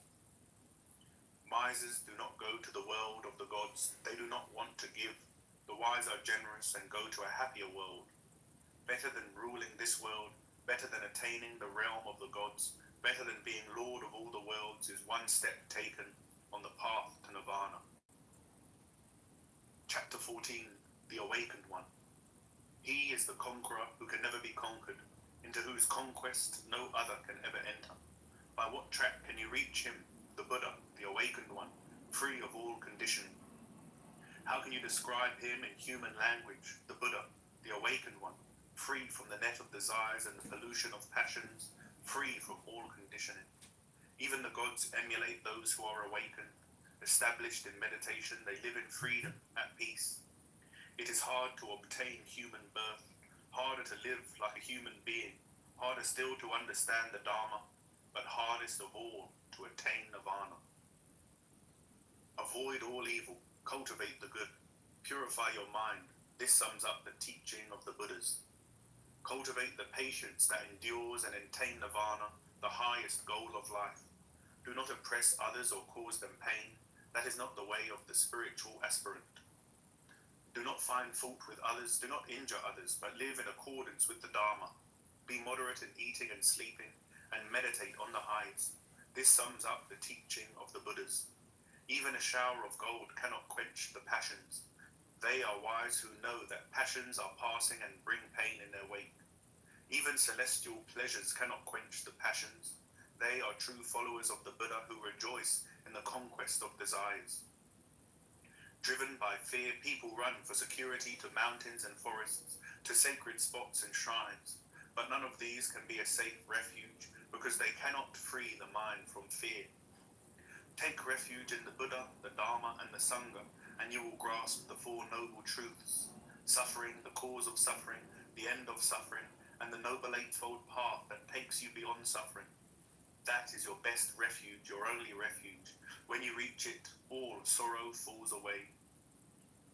[SPEAKER 14] Misers do not go to the world of the gods. They do not want to give. The wise are generous and go to a happier world. Better than ruling this world, better than attaining the realm of the gods, better than being lord of all the worlds is one step taken on the path to nirvana. Chapter 14, The Awakened One. He is the conqueror who can never be conquered, into whose conquest no other can ever enter. By what track can you reach him, the Buddha, the awakened one, free of all conditioning? How can you describe him in human language, the Buddha, the awakened one, free from the net of desires and the pollution of passions, free from all conditioning? Even the gods emulate those who are awakened. Established in meditation, they live in freedom, at peace. It is hard to obtain human birth, harder to live like a human being, harder still to understand the Dharma, but hardest of all to attain nirvana. Avoid all evil, cultivate the good, purify your mind. This sums up the teaching of the Buddhas. Cultivate the patience that endures and attain nirvana, the highest goal of life. Do not oppress others or cause them pain. That is not the way of the spiritual aspirant. Do not find fault with others, do not injure others, but live in accordance with the Dharma. Be moderate in eating and sleeping, and meditate on the highest. This sums up the teaching of the Buddhas. Even a shower of gold cannot quench the passions. They are wise who know that passions are passing and bring pain in their wake. Even celestial pleasures cannot quench the passions. They are true followers of the Buddha who rejoice in the conquest of desires. Driven by fear, people run for security to mountains and forests, to sacred spots and shrines. But none of these can be a safe refuge because they cannot free the mind from fear. Take refuge in the Buddha, the Dharma, and the Sangha, and you will grasp the Four Noble Truths: suffering, the cause of suffering, the end of suffering, and the noble eightfold path that takes you beyond suffering. That is your best refuge, your only refuge. When you reach it, all sorrow falls away.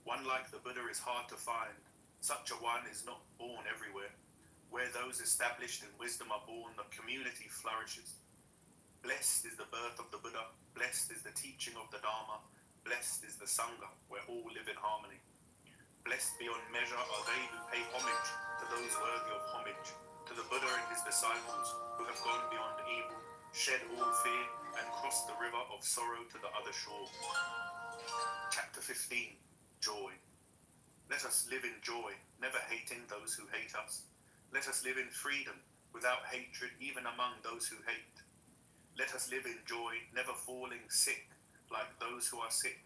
[SPEAKER 14] One like the Buddha is hard to find. Such a one is not born everywhere. Where those established in wisdom are born, the community flourishes. Blessed is the birth of the Buddha. Blessed is the teaching of the Dharma. Blessed is the Sangha, where all live in harmony. Blessed beyond measure are they who pay homage to those worthy of homage, to the Buddha and his disciples who have gone beyond evil, shed all fear, and crossed the river of sorrow to the other shore. Chapter 15. Joy. Let us live in joy, never hating those who hate us. Let us live in freedom, without hatred even among those who hate. Let us live in joy, never falling sick like those who are sick.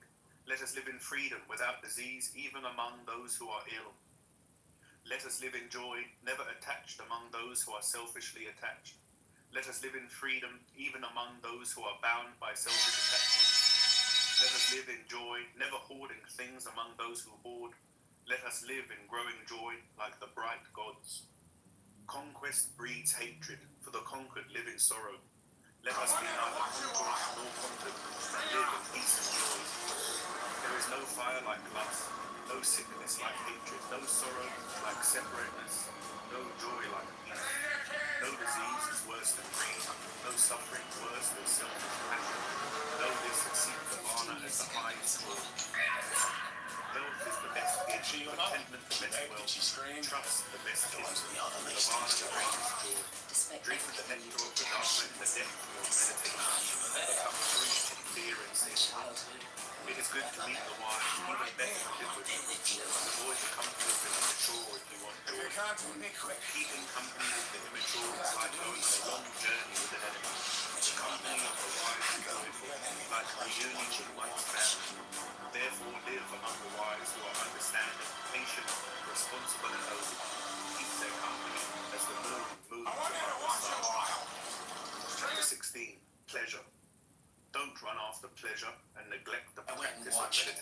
[SPEAKER 14] Let us live in freedom, without disease even among those who are ill. Let us live in joy, never attached among those who are selfishly attached. Let us live in freedom, even among those who are bound by selfish attachment. Let us live in joy, never hoarding things among those who hoard. Let us live in growing joy like the bright gods. Conquest breeds hatred, for the conquered live in sorrow. Let us be neither conquerors nor conquered, but live in peace and joy. There is no fire like lust, no sickness like hatred, no sorrow like separateness, no joy like peace. No disease is worse than greed, no suffering worse than selfish passion. Know this and seek nirvana as the highest joy. Health is the best gift, contentment the best wealth, trust the best gift, nirvana the greatest joy. Drink the nectar of the Dharma in the depth of your meditation. Become free from fear and sin. It is good to meet the wise, even better to live with them. Avoid the company of the immature if you want joy. Keeping company with the immature is like going on a long journey with an enemy. The company of the wise is joyful, like reunion with one's family. Therefore live among the wise who are understanding, patient, responsible and noble. Keep their company as the moon moves among the stars. Chapter 16. Pleasure. Don't run after pleasure and neglect the practice of meditation.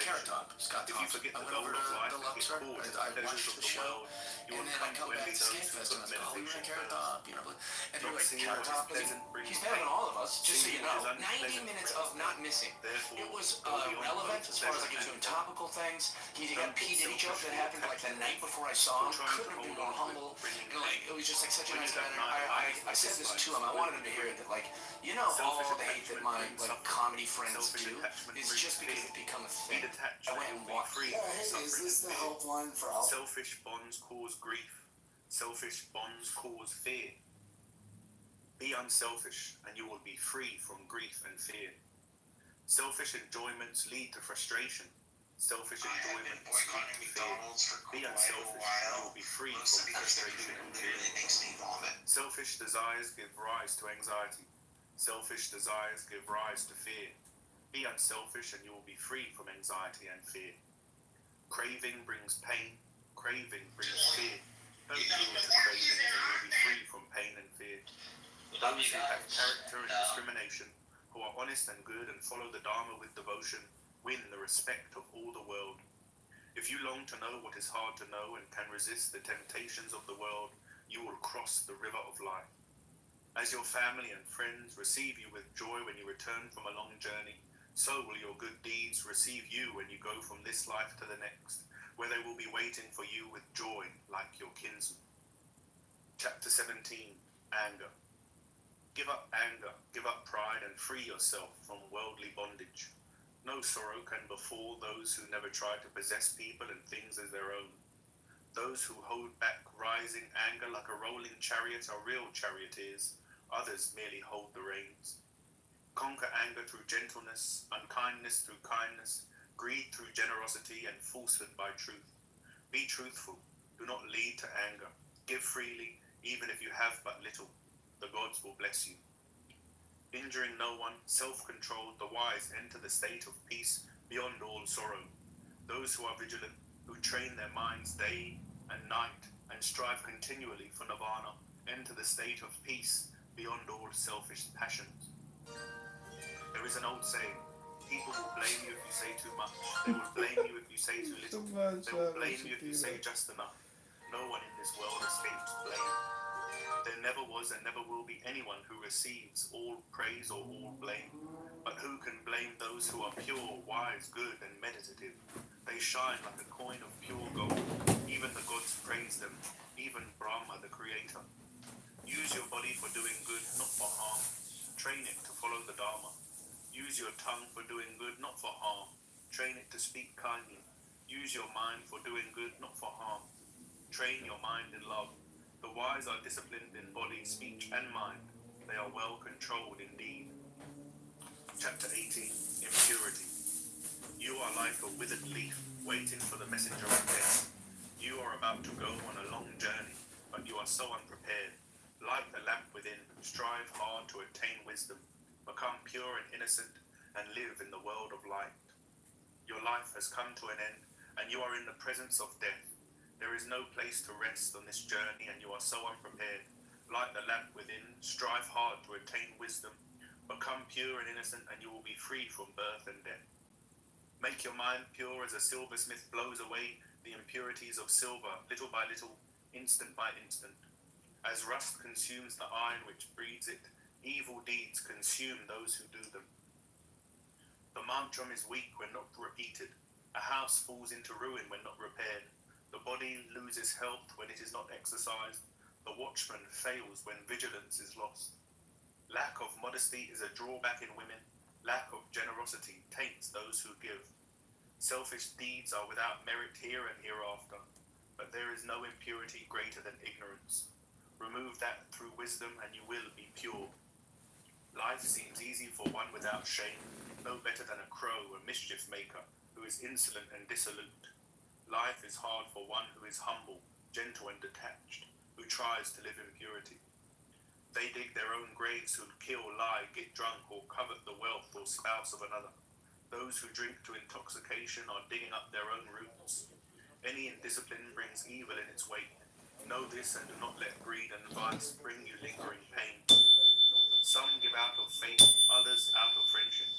[SPEAKER 14] If you forget the goal of life and get caught in the pleasures of the world, you will come to envy those who put meditation first. Not seeing what is pleasant brings
[SPEAKER 7] He's better than all of us, just so you
[SPEAKER 14] Seeing
[SPEAKER 7] know.
[SPEAKER 14] what is
[SPEAKER 7] 90
[SPEAKER 14] unpleasant
[SPEAKER 7] minutes
[SPEAKER 14] brings
[SPEAKER 7] of not missing.
[SPEAKER 14] Therefore,
[SPEAKER 7] It was
[SPEAKER 14] go beyond
[SPEAKER 7] relevant
[SPEAKER 14] both
[SPEAKER 7] as far as like
[SPEAKER 14] pleasure
[SPEAKER 7] he was doing
[SPEAKER 14] and
[SPEAKER 7] topical things. He had a
[SPEAKER 14] Don't
[SPEAKER 7] P.
[SPEAKER 14] put
[SPEAKER 7] Diddy joke that
[SPEAKER 14] selfish
[SPEAKER 7] happened like the night before I saw him.
[SPEAKER 14] trying to
[SPEAKER 7] Couldn't have been
[SPEAKER 14] hold
[SPEAKER 7] more
[SPEAKER 14] on to
[SPEAKER 7] humble.
[SPEAKER 14] bringing
[SPEAKER 7] And like, it was just like such a
[SPEAKER 14] When
[SPEAKER 7] nice
[SPEAKER 14] you
[SPEAKER 7] man.
[SPEAKER 14] have neither likes
[SPEAKER 7] I
[SPEAKER 14] nor
[SPEAKER 7] said this
[SPEAKER 14] dislikes,
[SPEAKER 7] to him. I wanted him to hear it that like, you know,
[SPEAKER 14] Selfish
[SPEAKER 7] all the hate that my
[SPEAKER 14] attachment brings
[SPEAKER 7] like
[SPEAKER 14] suffering.
[SPEAKER 7] comedy friends
[SPEAKER 14] Selfish
[SPEAKER 7] do
[SPEAKER 14] attachment
[SPEAKER 7] is
[SPEAKER 14] brings
[SPEAKER 7] just because
[SPEAKER 14] fear.
[SPEAKER 7] it become a
[SPEAKER 14] Be
[SPEAKER 7] thing.
[SPEAKER 14] detached
[SPEAKER 7] I
[SPEAKER 14] and
[SPEAKER 7] went
[SPEAKER 14] you'll
[SPEAKER 7] and
[SPEAKER 14] be
[SPEAKER 7] walked.
[SPEAKER 14] free
[SPEAKER 5] Yeah,
[SPEAKER 14] from
[SPEAKER 5] hey, is
[SPEAKER 14] suffering
[SPEAKER 5] this
[SPEAKER 14] and
[SPEAKER 5] the
[SPEAKER 14] fear.
[SPEAKER 5] helpline for Alpha?
[SPEAKER 14] Selfish bonds cause grief. Selfish bonds cause fear. Be unselfish and you will be free from grief and fear. Selfish enjoyments lead to frustration. Selfish enjoyments lead to fear. Be unselfish and you will be free from frustration and fear. Selfish desires give rise to anxiety. Selfish desires give rise to fear. Be unselfish and you will be free from anxiety and fear. Craving brings pain. Craving brings fear. Don't yield to cravings and you will be free from pain and fear. Those who have character and discrimination, who are honest and good and follow the Dharma with devotion, win the respect of all the world. If you long to know what is hard to know and can resist the temptations of the world, you will cross the river of life. As your family and friends receive you with joy when you return from a long journey, so will your good deeds receive you when you go from this life to the next, where they will be waiting for you with joy like your kinsmen. Chapter 17. Anger. Give up anger, give up pride, and free yourself from worldly bondage. No sorrow can befall those who never try to possess people and things as their own. Those who hold back rising anger like a rolling chariot are real charioteers. Others merely hold the reins. Conquer anger through gentleness, unkindness through kindness, greed through generosity, and falsehood by truth. Be truthful. Do not lead to anger. Give freely, even if you have but little. The gods will bless you. Injuring no one, self-controlled, the wise enter the state of peace beyond all sorrow. Those who are vigilant, who train their minds day and night, and strive continually for nirvana, enter the state of peace beyond all selfish passions. There is an old saying, people will blame you if you say too much. They will blame you if you say too little. They will blame you if you say just enough. No one in this world escapes blame. never was and never will be anyone who receives all praise or all blame. But who can blame those who are pure, wise, good, and meditative? They shine like a coin of pure gold. Even the gods praise them, even Brahma, the creator. Use your body for doing good, not for harm. Train it to follow the Dharma. Use your tongue for doing good, not for harm. Train it to speak kindly. Use your mind for doing good, not for harm. Train your mind in love. The wise are disciplined in body, speech, and mind. They are well controlled indeed. Chapter 18, Impurity. You are like a withered leaf, waiting for the messenger of death. You are about to go on a long journey, but you are so unprepared. Light the lamp within, strive hard to attain wisdom, become pure and innocent, and live in the world of light. Your life has come to an end, and you are in the presence of death. There is no place to rest on this journey, and you are so unprepared. Light the lamp within, strive hard to attain wisdom, become pure and innocent, and you will be free from birth and death. Make your mind pure as a silversmith blows away the impurities of silver, little by little, instant by instant. As rust consumes the iron which breeds it, evil deeds consume those who do them. The mantram is weak when not repeated. A house falls into ruin when not repaired. The body loses health when it is not exercised. The watchman fails when vigilance is lost. Lack of modesty is a drawback in women. Lack of generosity taints those who give. Selfish deeds are without merit here and hereafter, but there is no impurity greater than ignorance. Remove that through wisdom and you will be pure. Life seems easy for one without shame, no better than a crow, a mischief maker, who is insolent and dissolute. Life is hard for one who is humble, gentle and detached, who tries to live in purity. They dig their own graves who kill, lie, get drunk, or covet the wealth or spouse of another. Those who drink to intoxication are digging up their own roots. Any indiscipline brings evil in its wake. Know this and do not let greed and vice bring you lingering pain. Some give out of faith, others out of friendship.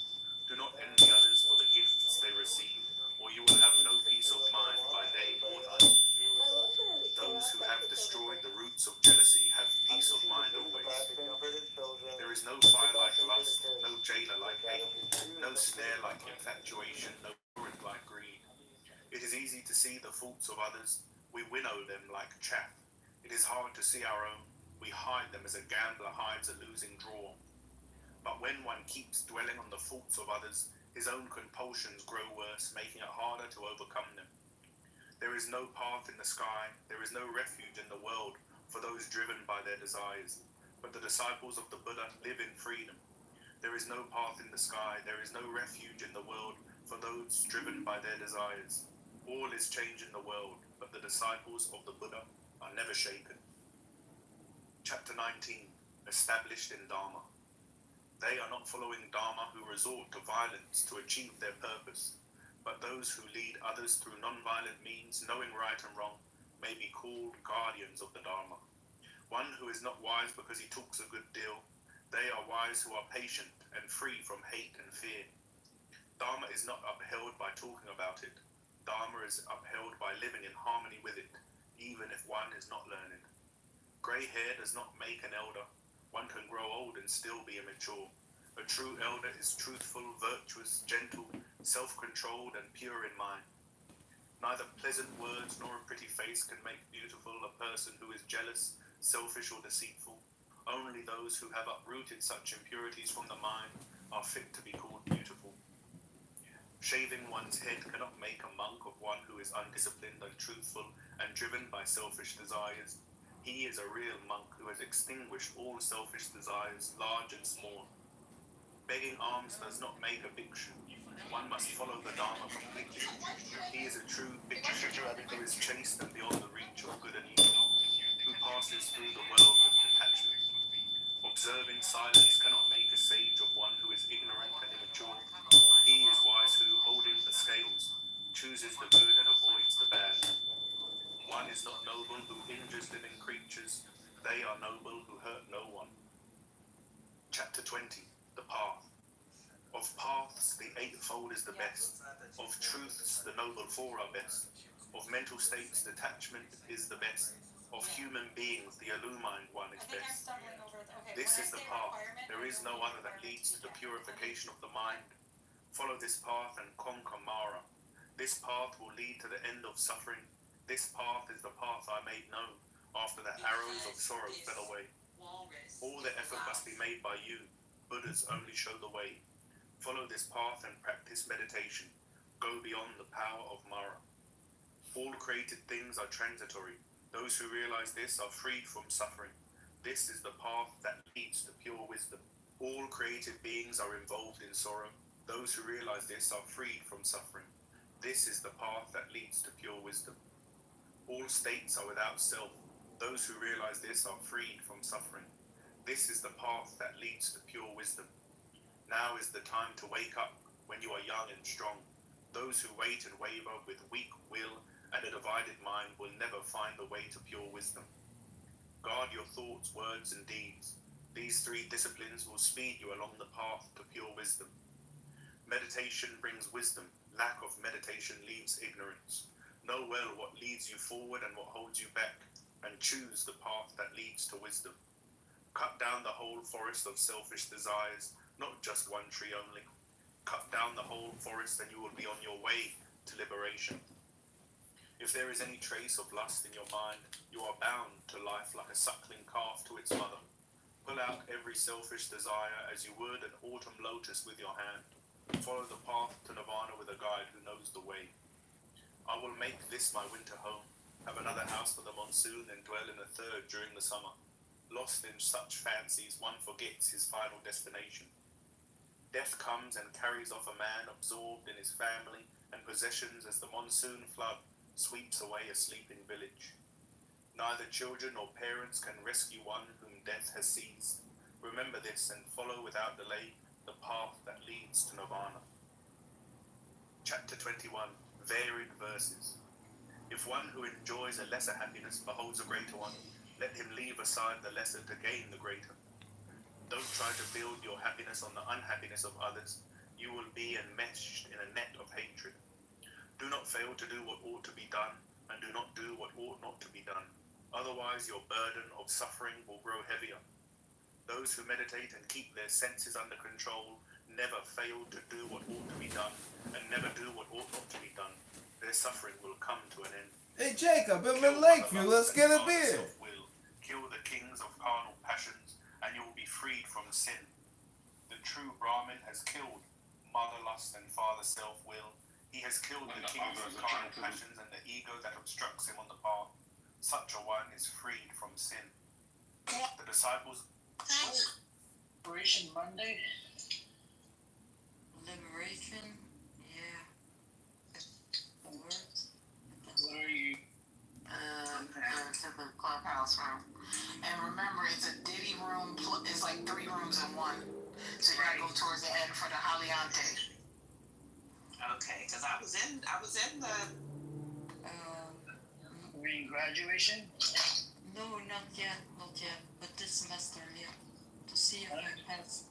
[SPEAKER 14] Do not envy others for the gifts they receive, or you will have no peace of mind by day or night. Those who have destroyed the roots of jealousy have peace of mind always. There is no fire like lust, no jailer like hate, no snare like infatuation, no torrent like greed. It is easy to see the faults of others. We winnow them like chaff. It is hard to see our own. We hide them as a gambler hides a losing draw. But when one keeps dwelling on the faults of others, his own compulsions grow worse, making it harder to overcome them. There is no path in the sky, there is no refuge in the world for those driven by their desires. But the disciples of the Buddha live in freedom. There is no path in the sky, there is no refuge in the world for those driven by their desires. All is change in the world, but the disciples of the Buddha are never shaken. Chapter 19, Established in Dharma. They are not following Dharma who resort to violence to achieve their purpose, but those who lead others through non-violent means, knowing right and wrong, may be called guardians of the Dharma. One who is not wise because he talks a good deal, they are wise who are patient and free from hate and fear. Dharma is not upheld by talking about it. Dharma is upheld by living in harmony with it, even if one is not learned. Grey hair does not make an elder. One can grow old and still be immature. A true elder is truthful, virtuous, gentle, self-controlled, and pure in mind. Neither pleasant words nor a pretty face can make beautiful a person who is jealous, selfish, or deceitful. Only those who have uprooted such impurities from the mind are fit to be called beautiful. Shaving one's head cannot make a monk of one who is undisciplined, untruthful, and driven by selfish desires. He is a real monk who has extinguished all selfish desires, large and small. Begging alms does not make a bhikshu. One must follow the Dharma completely. He is a true bhikshu who is chaste and beyond the reach of good and evil, who passes through the world with detachment. Observing silence cannot make a sage of one who is ignorant and immature. He is wise who, holding the scales, chooses the good and avoids the bad. One is not noble who injures living creatures. They are noble who hurt no one. Chapter 20, The Path. Of paths, the eightfold is the best. Of truths, the noble four are best. Of mental states, detachment is the best. Of human beings, the illumined one is
[SPEAKER 15] I think I'm
[SPEAKER 14] best.
[SPEAKER 15] stumbling over the, okay.
[SPEAKER 14] This
[SPEAKER 15] when
[SPEAKER 14] is
[SPEAKER 15] I
[SPEAKER 14] the
[SPEAKER 15] say
[SPEAKER 14] path.
[SPEAKER 15] requirement,
[SPEAKER 14] There
[SPEAKER 15] I
[SPEAKER 14] is
[SPEAKER 15] don't
[SPEAKER 14] no
[SPEAKER 15] mean
[SPEAKER 14] other that
[SPEAKER 15] requirement
[SPEAKER 14] leads to the
[SPEAKER 15] be done.
[SPEAKER 14] purification of the mind. Follow this path and conquer Mara. This path will lead to the end of suffering. This path is the path I made known after the arrows of sorrow fell away. All the effort must be made by you. Buddhas only show the way. Follow this path and practice meditation. Go beyond the power of Mara. All created things are transitory. Those who realize this are freed from suffering. This is the path that leads to pure wisdom. All created beings are involved in sorrow. Those who realize this are freed from suffering. This is the path that leads to pure wisdom. All states are without self. Those who realize this are freed from suffering. This is the path that leads to pure wisdom. Now is the time to wake up when you are young and strong. Those who wait and waver with weak will and a divided mind will never find the way to pure wisdom. Guard your thoughts, words, and deeds. These three disciplines will speed you along the path to pure wisdom. Meditation brings wisdom. Lack of meditation leaves ignorance. Know well what leads you forward and what holds you back, and choose the path that leads to wisdom. Cut down the whole forest of selfish desires, not just one tree only. Cut down the whole forest and you will be on your way to liberation. If there is any trace of lust in your mind, you are bound to life like a suckling calf to its mother. Pull out every selfish desire as you would an autumn lotus with your hand. Follow the path to nirvana with a guide who knows the way. I will make this my winter home, have another house for the monsoon, and dwell in a third during the summer. Lost in such fancies, one forgets his final destination. Death comes and carries off a man absorbed in his family and possessions as the monsoon flood sweeps away a sleeping village. Neither children nor parents can rescue one whom death has seized. Remember this and follow without delay the path that leads to nirvana. Chapter 21. Varied verses. If one who enjoys a lesser happiness beholds a greater one, let him leave aside the lesser to gain the greater. Don't try to build your happiness on the unhappiness of others. You will be enmeshed in a net of hatred. Do not fail to do what ought to be done, and do not do what ought not to be done. Otherwise your burden of suffering will grow heavier. Those who meditate and keep their senses under control never fail to do what ought to be done, and never do what ought not to be done. Their suffering will come to an end.
[SPEAKER 16] Hey Jacob, I'm in Lakeview. Let's get a beer.
[SPEAKER 14] Kill the kings of carnal passions, and you will be freed from sin. The true Brahmin has killed mother lust and father self-will. He has killed the kings of carnal passions and the ego that obstructs him on the path. Such a one is freed from sin. The disciples...
[SPEAKER 5] Liberation Monday?
[SPEAKER 17] Liberation? Yeah. Words?
[SPEAKER 5] What are you?
[SPEAKER 2] To the clubhouse room. And remember, it's a Diddy room, it's like 3 rooms in one. So you gotta go towards the end for the Haliante. Okay, because I was in the...
[SPEAKER 5] Graduation?
[SPEAKER 17] No, not yet, but this semester, yeah. To see if I pass.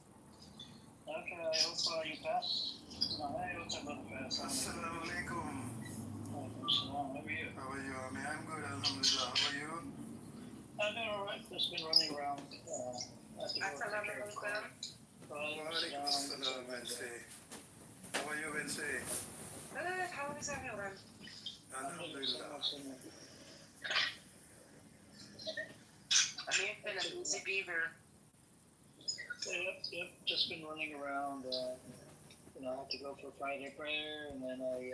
[SPEAKER 5] Okay, I hope you pass. I hope I'm gonna pass.
[SPEAKER 18] Assalamu alaikum.
[SPEAKER 5] How are you?
[SPEAKER 18] How are you? I mean, I'm good, alhamdulillah. How are you?
[SPEAKER 5] I'm doing alright. Just been running around.
[SPEAKER 18] Assalamu alaikum. Walaikum assalam, Wednesday. How are you, Wednesday?
[SPEAKER 19] Good. How is everyone?
[SPEAKER 18] Alhamdulillah.
[SPEAKER 19] I'm here for the busy beaver.
[SPEAKER 5] Yep. Just been running around. I had to go for Friday prayer, and then I